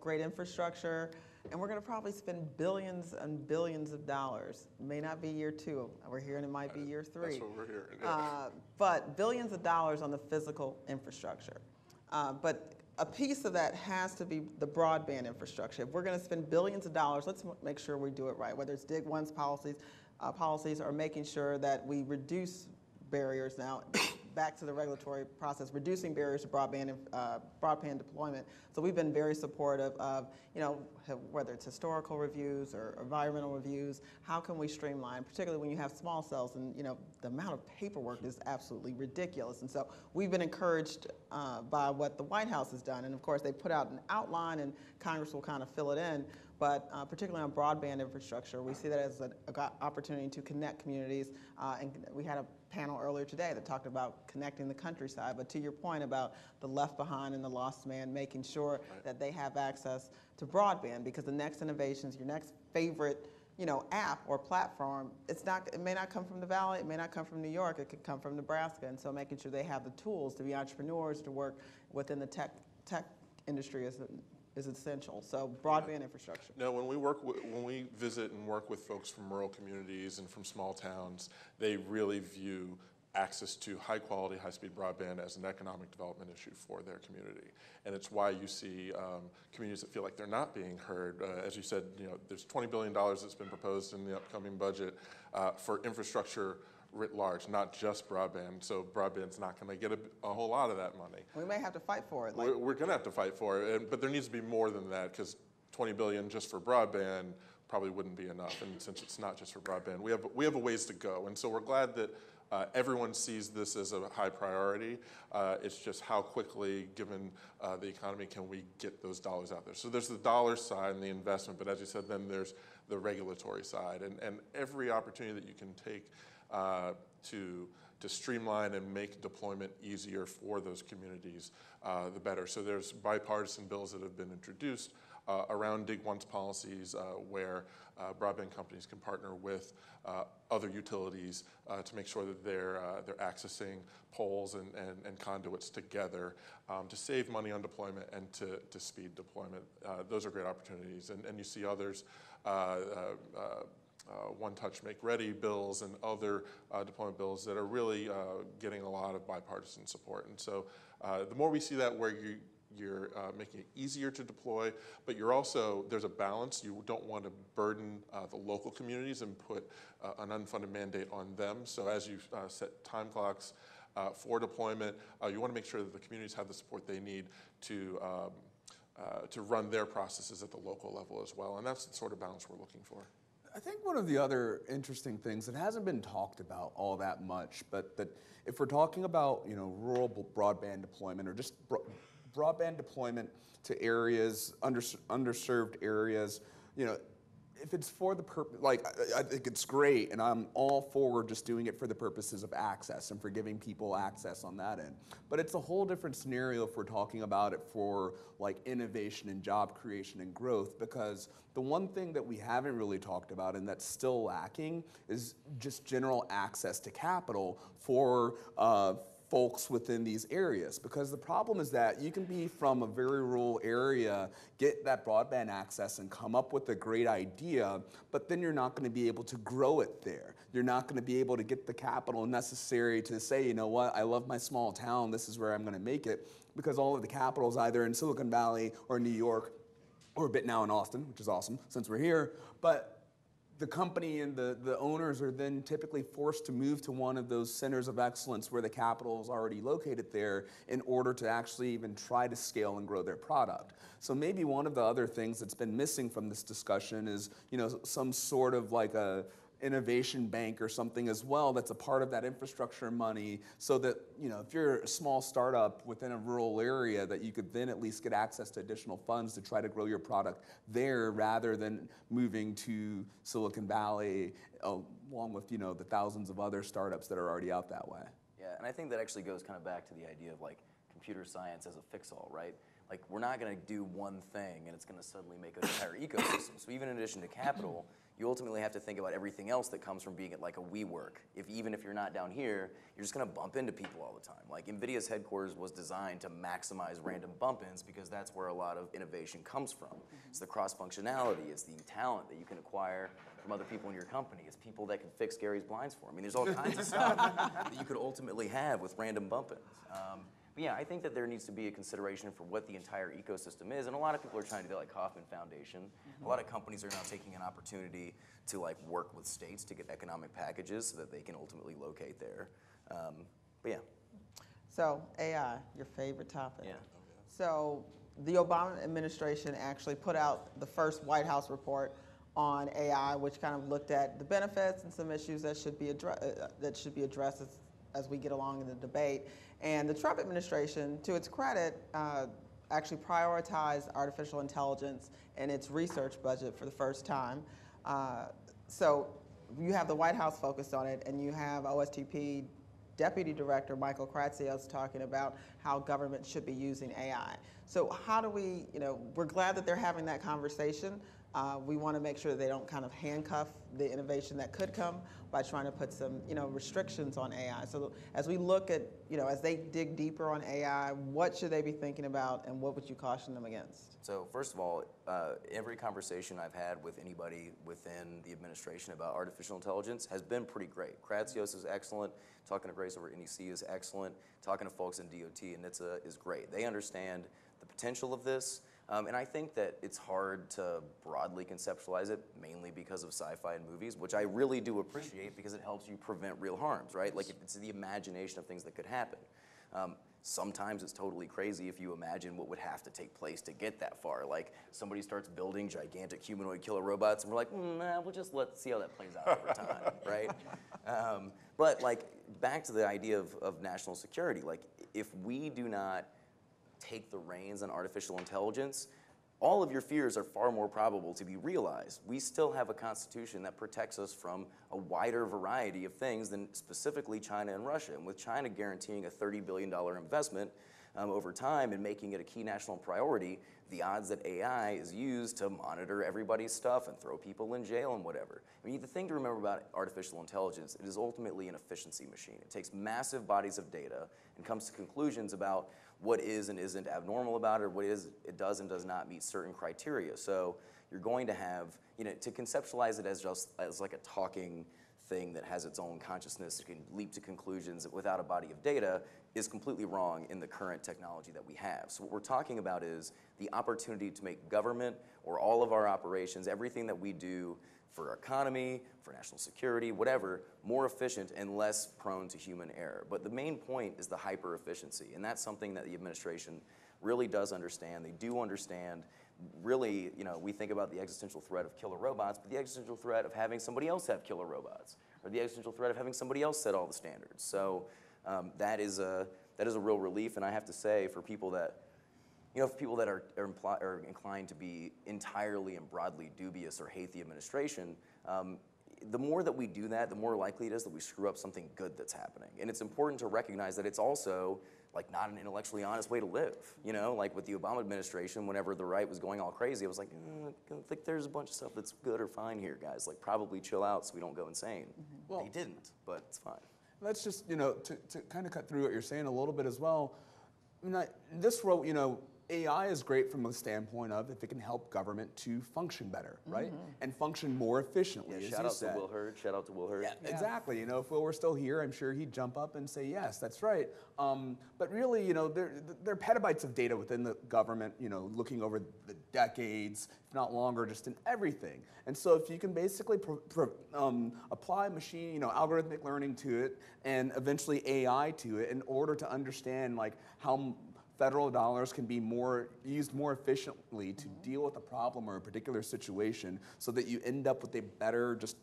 great infrastructure. And we're going to probably spend billions and billions of dollars. It may not be year 2. We're hearing it might be year 3. That's what we're hearing. Yeah. But billions of dollars on the physical infrastructure. But a piece of that has to be the broadband infrastructure. If we're going to spend billions of dollars, let's make sure we do it right, whether it's Dig Once policies or making sure that we reduce barriers now, back to the regulatory process, reducing barriers to broadband deployment. So we've been very supportive of, whether it's historical reviews or environmental reviews, how can we streamline, particularly when you have small cells, and the amount of paperwork is absolutely ridiculous. And so we've been encouraged by what the White House has done. And of course, they put out an outline, and Congress will kind of fill it in. But particularly on broadband infrastructure, we see that as an opportunity to connect communities. And we had a panel earlier today that talked about connecting the countryside. But to your point about the left behind and the lost man, making sure that they have access to broadband, because the next innovations, your next favorite app or platform, it may not come from the Valley, it may not come from New York, it could come from Nebraska. And so making sure they have the tools to be entrepreneurs, to work within the tech industry is essential. So broadband infrastructure. No, when we visit and work with folks from rural communities and from small towns, they really view access to high quality, high speed broadband as an economic development issue for their community. And it's why you see communities that feel like they're not being heard. As you said, there's $20 billion that's been proposed in the upcoming budget for infrastructure writ large, not just broadband. So broadband's not going to get a whole lot of that money. We may have to fight for it. We're going to have to fight for it, but there needs to be more than that, because $20 billion just for broadband probably wouldn't be enough. And since it's not just for broadband, we have a ways to go. And so we're glad that everyone sees this as a high priority. It's just how quickly, given the economy, can we get those dollars out there. So there's the dollar side and the investment, but as you said, then there's the regulatory side. And every opportunity that you can take to streamline and make deployment easier for those communities, the better. So there's bipartisan bills that have been introduced around Dig Once policies, where broadband companies can partner with other utilities to make sure that they're accessing poles and conduits together to save money on deployment and to speed deployment. Those are great opportunities, and you see others. one-touch make-ready bills and other deployment bills that are really getting a lot of bipartisan support. And so the more we see that where you're making it easier to deploy, but you're also, there's a balance. You don't want to burden the local communities and put an unfunded mandate on them. So as you set time clocks for deployment, you want to make sure that the communities have the support they need to run their processes at the local level as well. And that's the sort of balance we're looking for. I think one of the other interesting things that hasn't been talked about all that much, but that if we're talking about rural broadband deployment or just broadband deployment to areas, underserved areas, if it's for the purpose, like I think it's great, and I'm all for just doing it for the purposes of access and for giving people access on that end. But it's a whole different scenario if we're talking about it for like innovation and job creation and growth, because the one thing that we haven't really talked about and that's still lacking is just general access to capital for folks within these areas, because the problem is that you can be from a very rural area, get that broadband access and come up with a great idea, but then you're not going to be able to grow it there. You're not going to be able to get the capital necessary to say, you know what, I love my small town, this is where I'm going to make it, because all of the capital is either in Silicon Valley or New York or a bit now in Austin, which is awesome since we're here, but the company and the owners are then typically forced to move to one of those centers of excellence where the capital is already located there in order to actually even try to scale and grow their product. So maybe one of the other things that's been missing from this discussion is, some sort of like a innovation bank or something as well that's a part of that infrastructure money, so that if you're a small startup within a rural area, that you could then at least get access to additional funds to try to grow your product there rather than moving to Silicon Valley along with the thousands of other startups that are already out that way. Yeah, and I think that actually goes kind of back to the idea of like computer science as a fix-all, right? Like we're not going to do one thing and it's going to suddenly make an entire ecosystem. So even in addition to capital, you ultimately have to think about everything else that comes from being at like a WeWork. Even if you're not down here, you're just going to bump into people all the time. Like NVIDIA's headquarters was designed to maximize random bump-ins because that's where a lot of innovation comes from. It's the cross-functionality, it's the talent that you can acquire from other people in your company, it's people that can fix Gary's blinds for him. I mean, there's all kinds of stuff that you could ultimately have with random bump-ins. But yeah, I think that there needs to be a consideration for what the entire ecosystem is, and a lot of people are trying to do like Kauffman Foundation. A lot of companies are now taking an opportunity to like work with states to get economic packages so that they can ultimately locate there. But yeah. So AI, your favorite topic. Yeah. So the Obama administration actually put out the first White House report on AI, which kind of looked at the benefits and some issues that should be addressed as we get along in the debate. And the Trump administration, to its credit, actually prioritized artificial intelligence in its research budget for the first time. So you have the White House focused on it, and you have OSTP Deputy Director Michael Kratsios talking about how government should be using AI. So how do we, we're glad that they're having that conversation. We want to make sure that they don't kind of handcuff the innovation that could come by trying to put some, restrictions on AI. So as we look at, as they dig deeper on AI, what should they be thinking about, and what would you caution them against? So first of all, every conversation I've had with anybody within the administration about artificial intelligence has been pretty great. Kratsios is excellent. Talking to Grace over at NEC is excellent. Talking to folks in DOT and NHTSA is great. They understand the potential of this. And I think that it's hard to broadly conceptualize it, mainly because of sci-fi and movies, which I really do appreciate because it helps you prevent real harms, right? Like it's the imagination of things that could happen. Sometimes it's totally crazy if you imagine what would have to take place to get that far. Like somebody starts building gigantic humanoid killer robots and we're like, nah, let's see how that plays out over time, right? But like back to the idea of national security, like if we do not take the reins on artificial intelligence, all of your fears are far more probable to be realized. We still have a constitution that protects us from a wider variety of things than specifically China and Russia. And with China guaranteeing a $30 billion investment over time and making it a key national priority, the odds that AI is used to monitor everybody's stuff and throw people in jail and whatever. I mean, the thing to remember about artificial intelligence, it is ultimately an efficiency machine. It takes massive bodies of data and comes to conclusions about what is and isn't abnormal about it, or what is it does and does not meet certain criteria. So, you're going to have, to conceptualize it as just as like a talking thing that has its own consciousness, can leap to conclusions without a body of data, is completely wrong in the current technology that we have. So what we're talking about is the opportunity to make government or all of our operations, everything that we do for our economy, for national security, whatever, more efficient and less prone to human error. But the main point is the hyper efficiency, and that's something that the administration really does understand. They do understand, really, we think about the existential threat of killer robots, but the existential threat of having somebody else have killer robots, or the existential threat of having somebody else set all the standards. So that is a real relief, and I have to say, for people that, are inclined to be entirely and broadly dubious or hate the administration, the more that we do that, the more likely it is that we screw up something good that's happening. And it's important to recognize that it's also like not an intellectually honest way to live. Like with the Obama administration, whenever the right was going all crazy, I was like, I think there's a bunch of stuff that's good or fine here, guys. Like probably chill out so we don't go insane. Well, they didn't, but it's fine. Let's just, to kind of cut through what you're saying a little bit as well. This role, AI is great from the standpoint of if it can help government to function better, right? And function more efficiently. Yeah, shout out to Will Hurd. Shout out to Will Hurd. Yeah, exactly. If Will were still here, I'm sure he'd jump up and say, yes, that's right. But really, there are petabytes of data within the government, looking over the decades, if not longer, just in everything. And so if you can basically apply machine, algorithmic learning to it, and eventually AI to it in order to understand like how federal dollars can be used more efficiently to deal with a problem or a particular situation so that you end up with a better just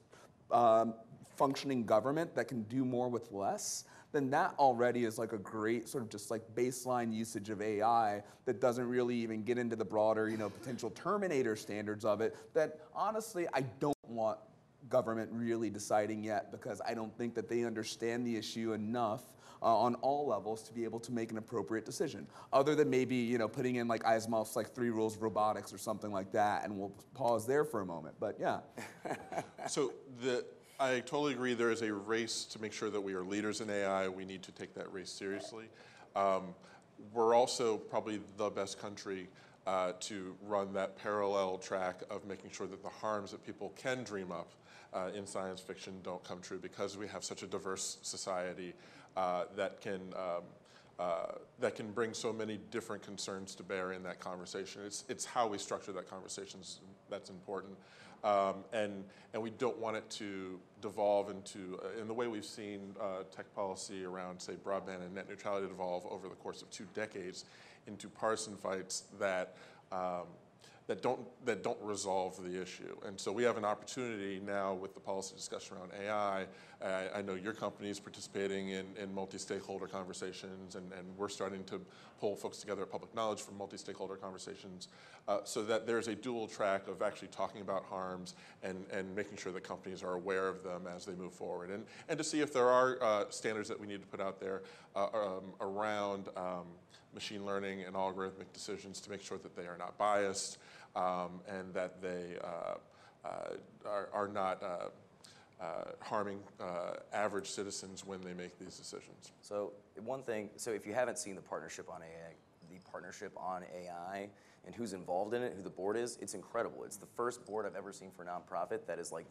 functioning government that can do more with less, then that already is like a great sort of just like baseline usage of AI that doesn't really even get into the broader, potential Terminator standards of it that honestly I don't want government really deciding yet because I don't think that they understand the issue enough on all levels to be able to make an appropriate decision. Other than maybe, putting in like Asimov's like 3 rules of robotics or something like that, and we'll pause there for a moment, but yeah. So I totally agree there is a race to make sure that we are leaders in AI. We need to take that race seriously. We're also probably the best country to run that parallel track of making sure that the harms that people can dream up in science fiction don't come true because we have such a diverse society that can bring so many different concerns to bear in that conversation. It's how we structure that conversation that's important. And we don't want it to devolve into, in the way we've seen tech policy around, say, broadband and net neutrality devolve over the course of 2 decades into partisan fights that don't resolve the issue. And so we have an opportunity now with the policy discussion around AI. I know your company is participating in multi-stakeholder conversations, and we're starting to pull folks together at Public Knowledge for multi-stakeholder conversations so that there's a dual track of actually talking about harms and making sure that companies are aware of them as they move forward. And to see if there are standards that we need to put out there around machine learning and algorithmic decisions to make sure that they are not biased and that they are not harming average citizens when they make these decisions. So one thing, so if you haven't seen the partnership on AI and who's involved in it, who the board is, it's incredible. It's the first board I've ever seen for a nonprofit that is like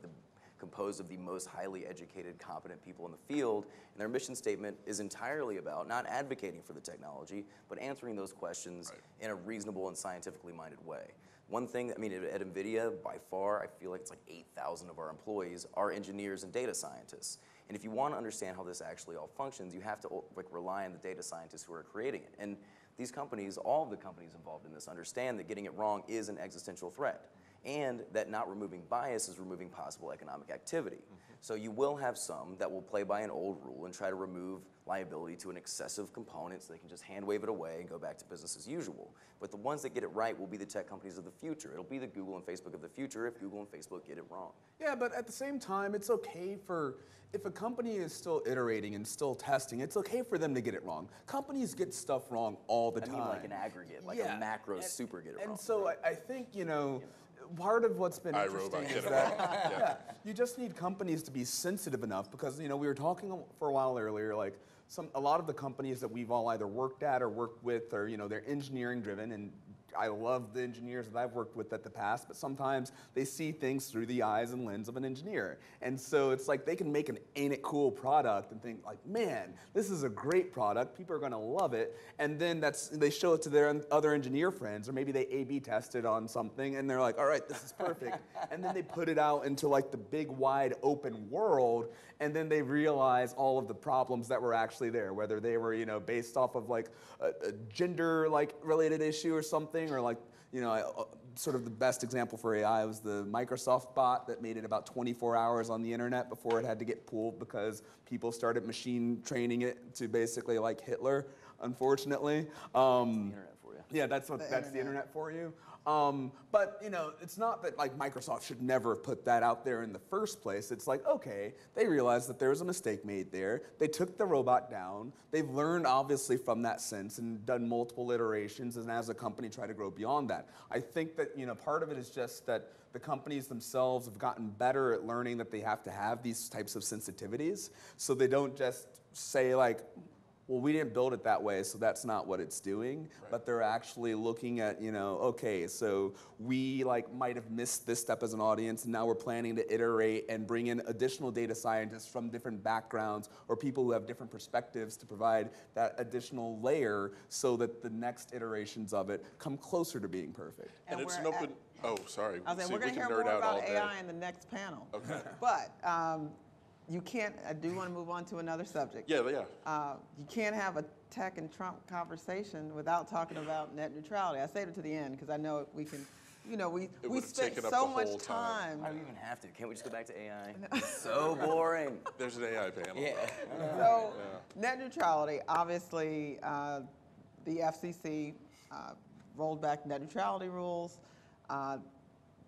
composed of the most highly educated, competent people in the field, and their mission statement is entirely about not advocating for the technology, but answering those questions in a reasonable and scientifically minded way. One thing, at NVIDIA, by far, I feel like it's like 8,000 of our employees are engineers and data scientists. And if you want to understand how this actually all functions, you have to rely on the data scientists who are creating it. And these companies, all of the companies involved in this, understand that getting it wrong is an existential threat, and that not removing bias is removing possible economic activity. So you will have some that will play by an old rule and try to remove liability to an excessive component so they can just hand wave it away and go back to business as usual. But the ones that get it right will be the tech companies of the future. It'll be the Google and Facebook of the future if Google and Facebook get it wrong. Yeah, but at the same time, it's okay if a company is still iterating and still testing, it's okay for them to get it wrong. Companies get stuff wrong all the time. I mean like an aggregate, like a macro super get it wrong. And so I think, part of what's been interesting is that you just need companies to be sensitive enough because, we were talking for a while earlier, like a lot of the companies that we've all either worked at or worked with are, they're engineering driven and I love the engineers that I've worked with at the past, but sometimes they see things through the eyes and lens of an engineer. And so it's like they can make an ain't it cool product and think like, man, this is a great product, people are gonna love it. And then they show it to their other engineer friends, or maybe they A/B test it on something and they're like, all right, this is perfect. And then they put it out into like the big wide open world, and then they realize all of the problems that were actually there, whether they were, you know, based off of like a gender like related issue or something, or like, you know, sort of the best example for AI was the Microsoft bot that made it about 24 hours on the internet before it had to get pulled because people started machine training it to basically like Hitler, unfortunately. Internet for you. Yeah, that's the internet for you. But you know, it's not that like Microsoft should never have put that out there in the first place. It's like, okay, they realized that there was a mistake made there. They took the robot down. They've learned obviously from that since and done multiple iterations, and as a company try to grow beyond that. I think that, you know, part of it is just that the companies themselves have gotten better at learning that they have to have these types of sensitivities, so they don't just say like, well, we didn't build it that way, so that's not what it's doing. Right. But they're actually looking at, you know, okay, so we like might have missed this step as an audience, and now we're planning to iterate and bring in additional data scientists from different backgrounds or people who have different perspectives to provide that additional layer so that the next iterations of it come closer to being perfect. And it's an open, oh, sorry. I was saying, we're going to hear more about AI in the next panel. Okay. But you can't, I do want to move on to another subject. Yeah. You can't have a tech and Trump conversation without talking about net neutrality. I saved it to the end because I know we can, you know, we spent so much time. I don't even have to. Can't we just go back to AI? It's so boring. There's an AI panel. Yeah. So net neutrality, obviously, the FCC rolled back net neutrality rules.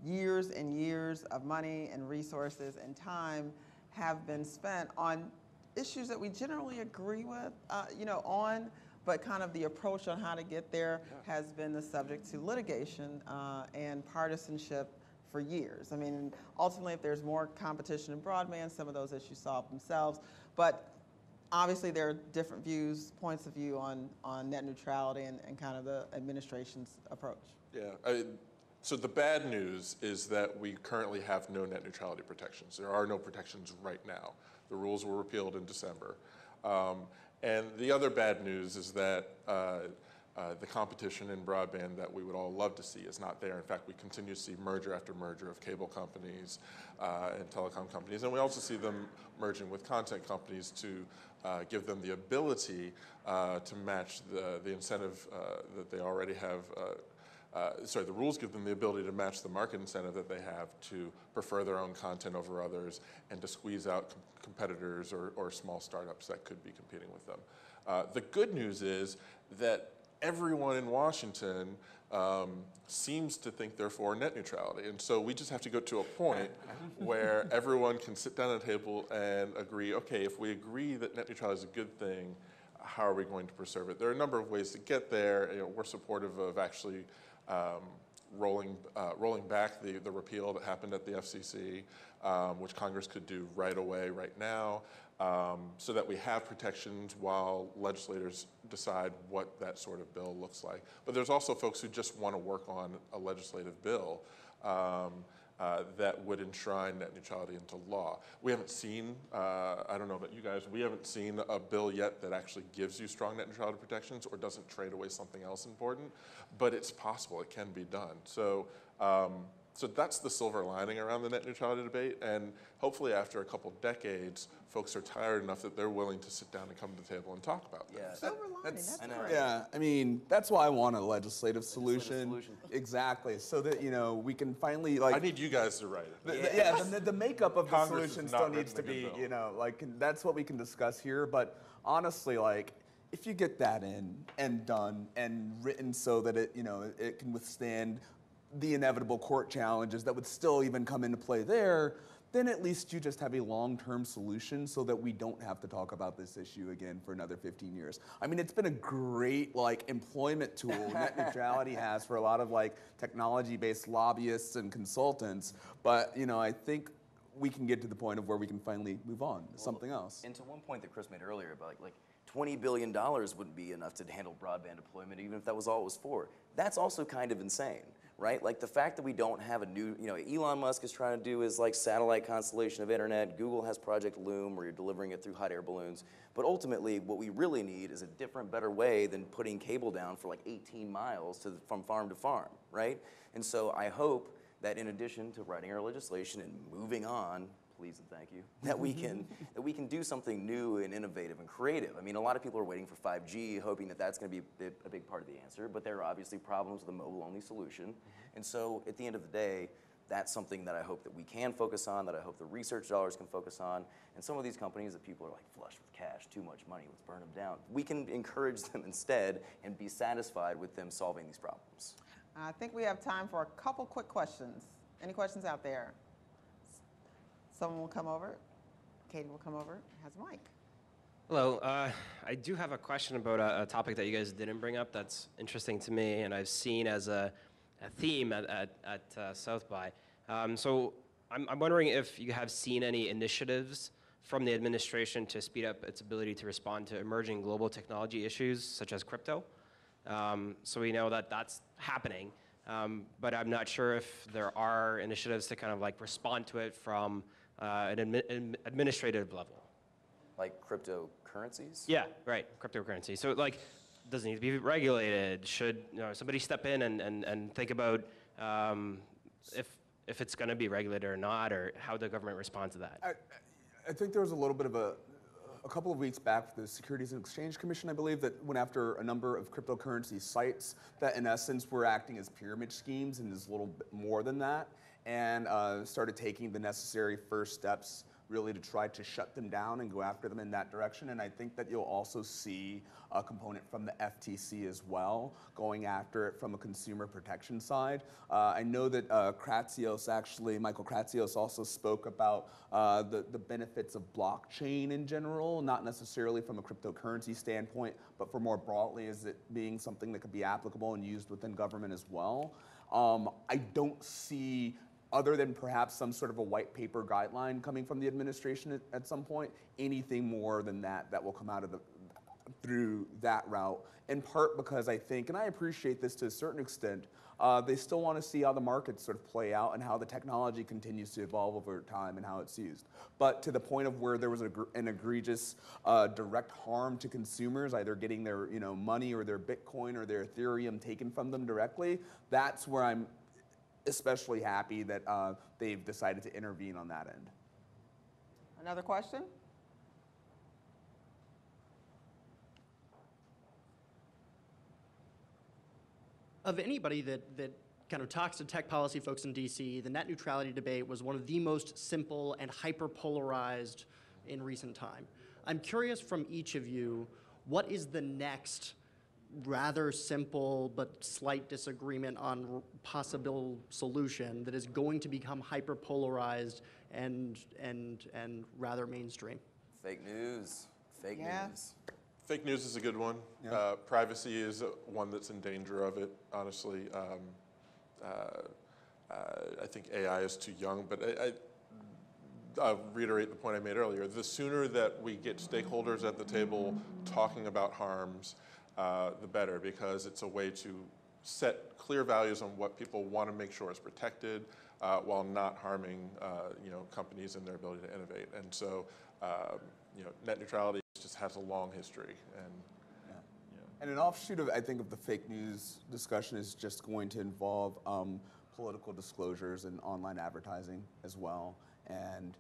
Years and years of money and resources and time have been spent on issues that we generally agree with, you know, on, but kind of the approach on how to get there has been the subject to litigation and partisanship for years. I mean, ultimately, if there's more competition in broadband, some of those issues solve themselves. But obviously, there are different views, points of view on net neutrality and kind of the administration's approach. Yeah. So the bad news is that we currently have no net neutrality protections. There are no protections right now. The rules were repealed in December. And the other bad news is that the competition in broadband that we would all love to see is not there. In fact, we continue to see merger after merger of cable companies and telecom companies. And we also see them merging with content companies to give them the ability to match the incentive that they already have. The rules give them the ability to match the market incentive that they have to prefer their own content over others and to squeeze out competitors or small startups that could be competing with them. The good news is that everyone in Washington seems to think they're for net neutrality. And so we just have to go to a point where everyone can sit down at a table and agree, okay, if we agree that net neutrality is a good thing, how are we going to preserve it? There are a number of ways to get there. You know, we're supportive of actually rolling back the repeal that happened at the FCC, which Congress could do right away, right now, so that we have protections while legislators decide what that sort of bill looks like. But there's also folks who just want to work on a legislative bill that would enshrine net neutrality into law. We haven't seen, I don't know about you guys, we haven't seen a bill yet that actually gives you strong net neutrality protections or doesn't trade away something else important, but it's possible, it can be done. So, so that's the silver lining around the net neutrality debate, and hopefully after a couple decades, folks are tired enough that they're willing to sit down and come to the table and talk about that. Yeah, Silver lining, that's great. Yeah, I mean, that's why I want a legislative solution. Exactly, so that, you know, we can finally, like... I need you guys to write it. The makeup of Congress the solution has still not needs to written a be, good bill. you know, like, that's what we can discuss here, but honestly, like, if you get that in and done and written so that it, you know, it can withstand the inevitable court challenges that would still even come into play there, then at least you just have a long-term solution so that we don't have to talk about this issue again for another 15 years. I mean, it's been a great, like, employment tool net neutrality has for a lot of, like, technology-based lobbyists and consultants, but, you know, I think we can get to the point of where we can finally move on to something else. And to one point that Chris made earlier about like $20 billion wouldn't be enough to handle broadband deployment, even if that was all it was for. That's also kind of insane, right? Like the fact that we don't have a new, Elon Musk is trying to do his like satellite constellation of internet. Google has Project Loom where you're delivering it through hot air balloons. But ultimately, what we really need is a different, better way than putting cable down for like 18 miles from farm to farm, right? And so I hope that in addition to writing our legislation and moving on, please and thank you, that we can do something new and innovative and creative. I mean, a lot of people are waiting for 5G, hoping that that's going to be a big part of the answer, but there are obviously problems with a mobile-only solution. And so at the end of the day, that's something that I hope that we can focus on, that I hope the research dollars can focus on. And some of these companies that people are like flush with cash, too much money, let's burn them down. We can encourage them instead and be satisfied with them solving these problems. I think we have time for a couple quick questions. Any questions out there? Someone will come over. Katie will come over, has a mic. Hello. I do have a question about a topic that you guys didn't bring up that's interesting to me and I've seen as a theme at South by. So I'm wondering if you have seen any initiatives from the administration to speed up its ability to respond to emerging global technology issues such as crypto. So we know that that's happening, but I'm not sure if there are initiatives to kind of like respond to it from an administrative level. Like cryptocurrencies? Yeah, right, cryptocurrency. So like, does it need to be regulated? Should somebody step in and think about if it's going to be regulated or not, or how the government responds to that? I think there was a little bit of a couple of weeks back, the Securities and Exchange Commission, I believe, that went after a number of cryptocurrency sites that in essence were acting as pyramid schemes and is a little bit more than that, and started taking the necessary first steps really to try to shut them down and go after them in that direction. And I think that you'll also see a component from the FTC as well, going after it from a consumer protection side. I know that Michael Kratsios also spoke about the benefits of blockchain in general, not necessarily from a cryptocurrency standpoint, but for more broadly as it being something that could be applicable and used within government as well. I don't see, other than perhaps some sort of a white paper guideline coming from the administration at some point, anything more than that will come out of through that route, in part because I think, and I appreciate this to a certain extent, they still want to see how the markets sort of play out and how the technology continues to evolve over time and how it's used. But to the point of where there was an egregious direct harm to consumers, either getting their money or their Bitcoin or their Ethereum taken from them directly, that's where I'm especially happy that they've decided to intervene on that end. Another question? Of anybody that kind of talks to tech policy folks in DC, the net neutrality debate was one of the most simple and hyper-polarized in recent time. I'm curious from each of you, what is the next rather simple but slight disagreement on possible solution that is going to become hyper-polarized and rather mainstream? Fake news. Fake Yeah. news. Fake news is a good one. Yeah. Privacy is one that's in danger of it, honestly. I think AI is too young, but I'll reiterate the point I made earlier. The sooner that we get stakeholders at the table talking about harms, the better, because it's a way to set clear values on what people want to make sure is protected while not harming companies and their ability to innovate. And so net neutrality just has a long history. And an offshoot of, I think, of the fake news discussion is just going to involve political disclosures and online advertising as well. And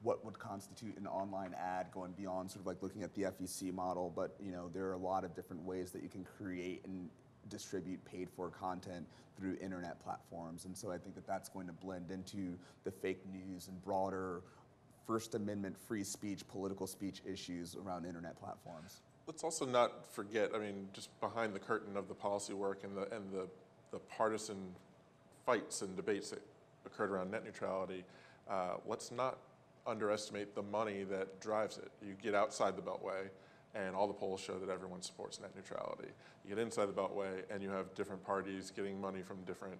what would constitute an online ad, going beyond sort of like looking at the FEC model, but there are a lot of different ways that you can create and distribute paid for content through internet platforms. And so I think that that's going to blend into the fake news and broader First Amendment free speech, political speech issues around internet platforms. Let's also not forget, just behind the curtain of the policy work and the partisan fights and debates that occurred around net neutrality, let's not underestimate the money that drives it. You get outside the Beltway, and all the polls show that everyone supports net neutrality. You get inside the Beltway, and you have different parties getting money from different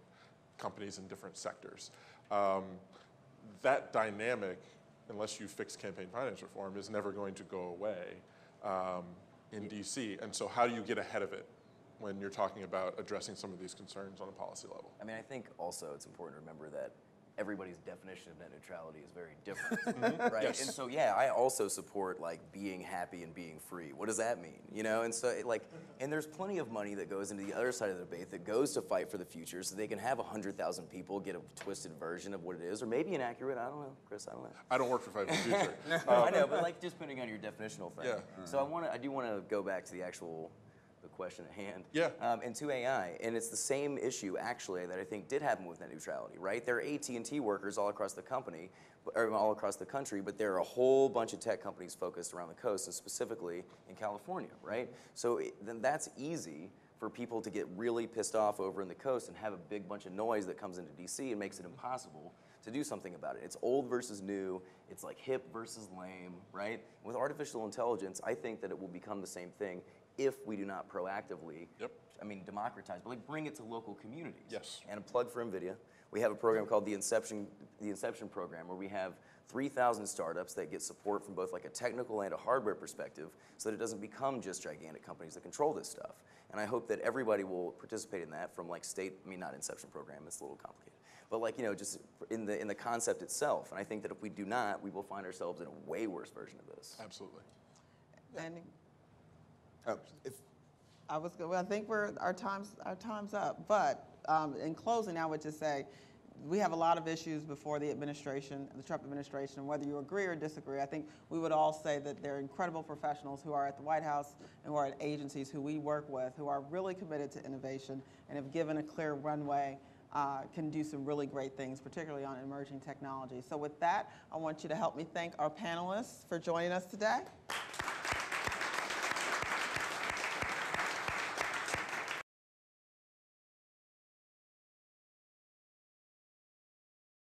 companies in different sectors. That dynamic, unless you fix campaign finance reform, is never going to go away. in DC. And so how do you get ahead of it when you're talking about addressing some of these concerns on a policy level? I mean, I think also it's important to remember that everybody's definition of net neutrality is very different, right? Yes. And so, yeah, I also support like being happy and being free. What does that mean? You know, and so and there's plenty of money that goes into the other side of the debate that goes to fight for the future, so they can have 100,000 people get a twisted version of what it is, or maybe inaccurate. I don't know, Chris. I don't know. I don't work for Fight for the Future. I know, but like just depending on your definitional thing. Yeah. So I do want to go back to the question at hand. Yeah. And to AI, and it's the same issue actually that I think did happen with net neutrality, right? There are AT&T workers all across the company, or all across the country, but there are a whole bunch of tech companies focused around the coast, and specifically in California, right? So then that's easy for people to get really pissed off over in the coast and have a big bunch of noise that comes into DC and makes it impossible to do something about it. It's old versus new, it's like hip versus lame, right? With artificial intelligence, I think that it will become the same thing if we do not proactively, I mean, democratize, but like bring it to local communities. Yes. And a plug for NVIDIA. We have a program called the Inception Program, where we have 3,000 startups that get support from both like a technical and a hardware perspective, so that it doesn't become just gigantic companies that control this stuff. And I hope that everybody will participate in that from like not Inception Program, it's a little complicated, but like, you know, just in the concept itself. And I think that if we do not, we will find ourselves in a way worse version of this. Absolutely. Andy? If I think our time's up. But in closing, I would just say we have a lot of issues before the administration, the Trump administration. Whether you agree or disagree, I think we would all say that they're incredible professionals who are at the White House and who are at agencies who we work with, who are really committed to innovation and have given a clear runway. Can do some really great things, particularly on emerging technology. So with that, I want you to help me thank our panelists for joining us today.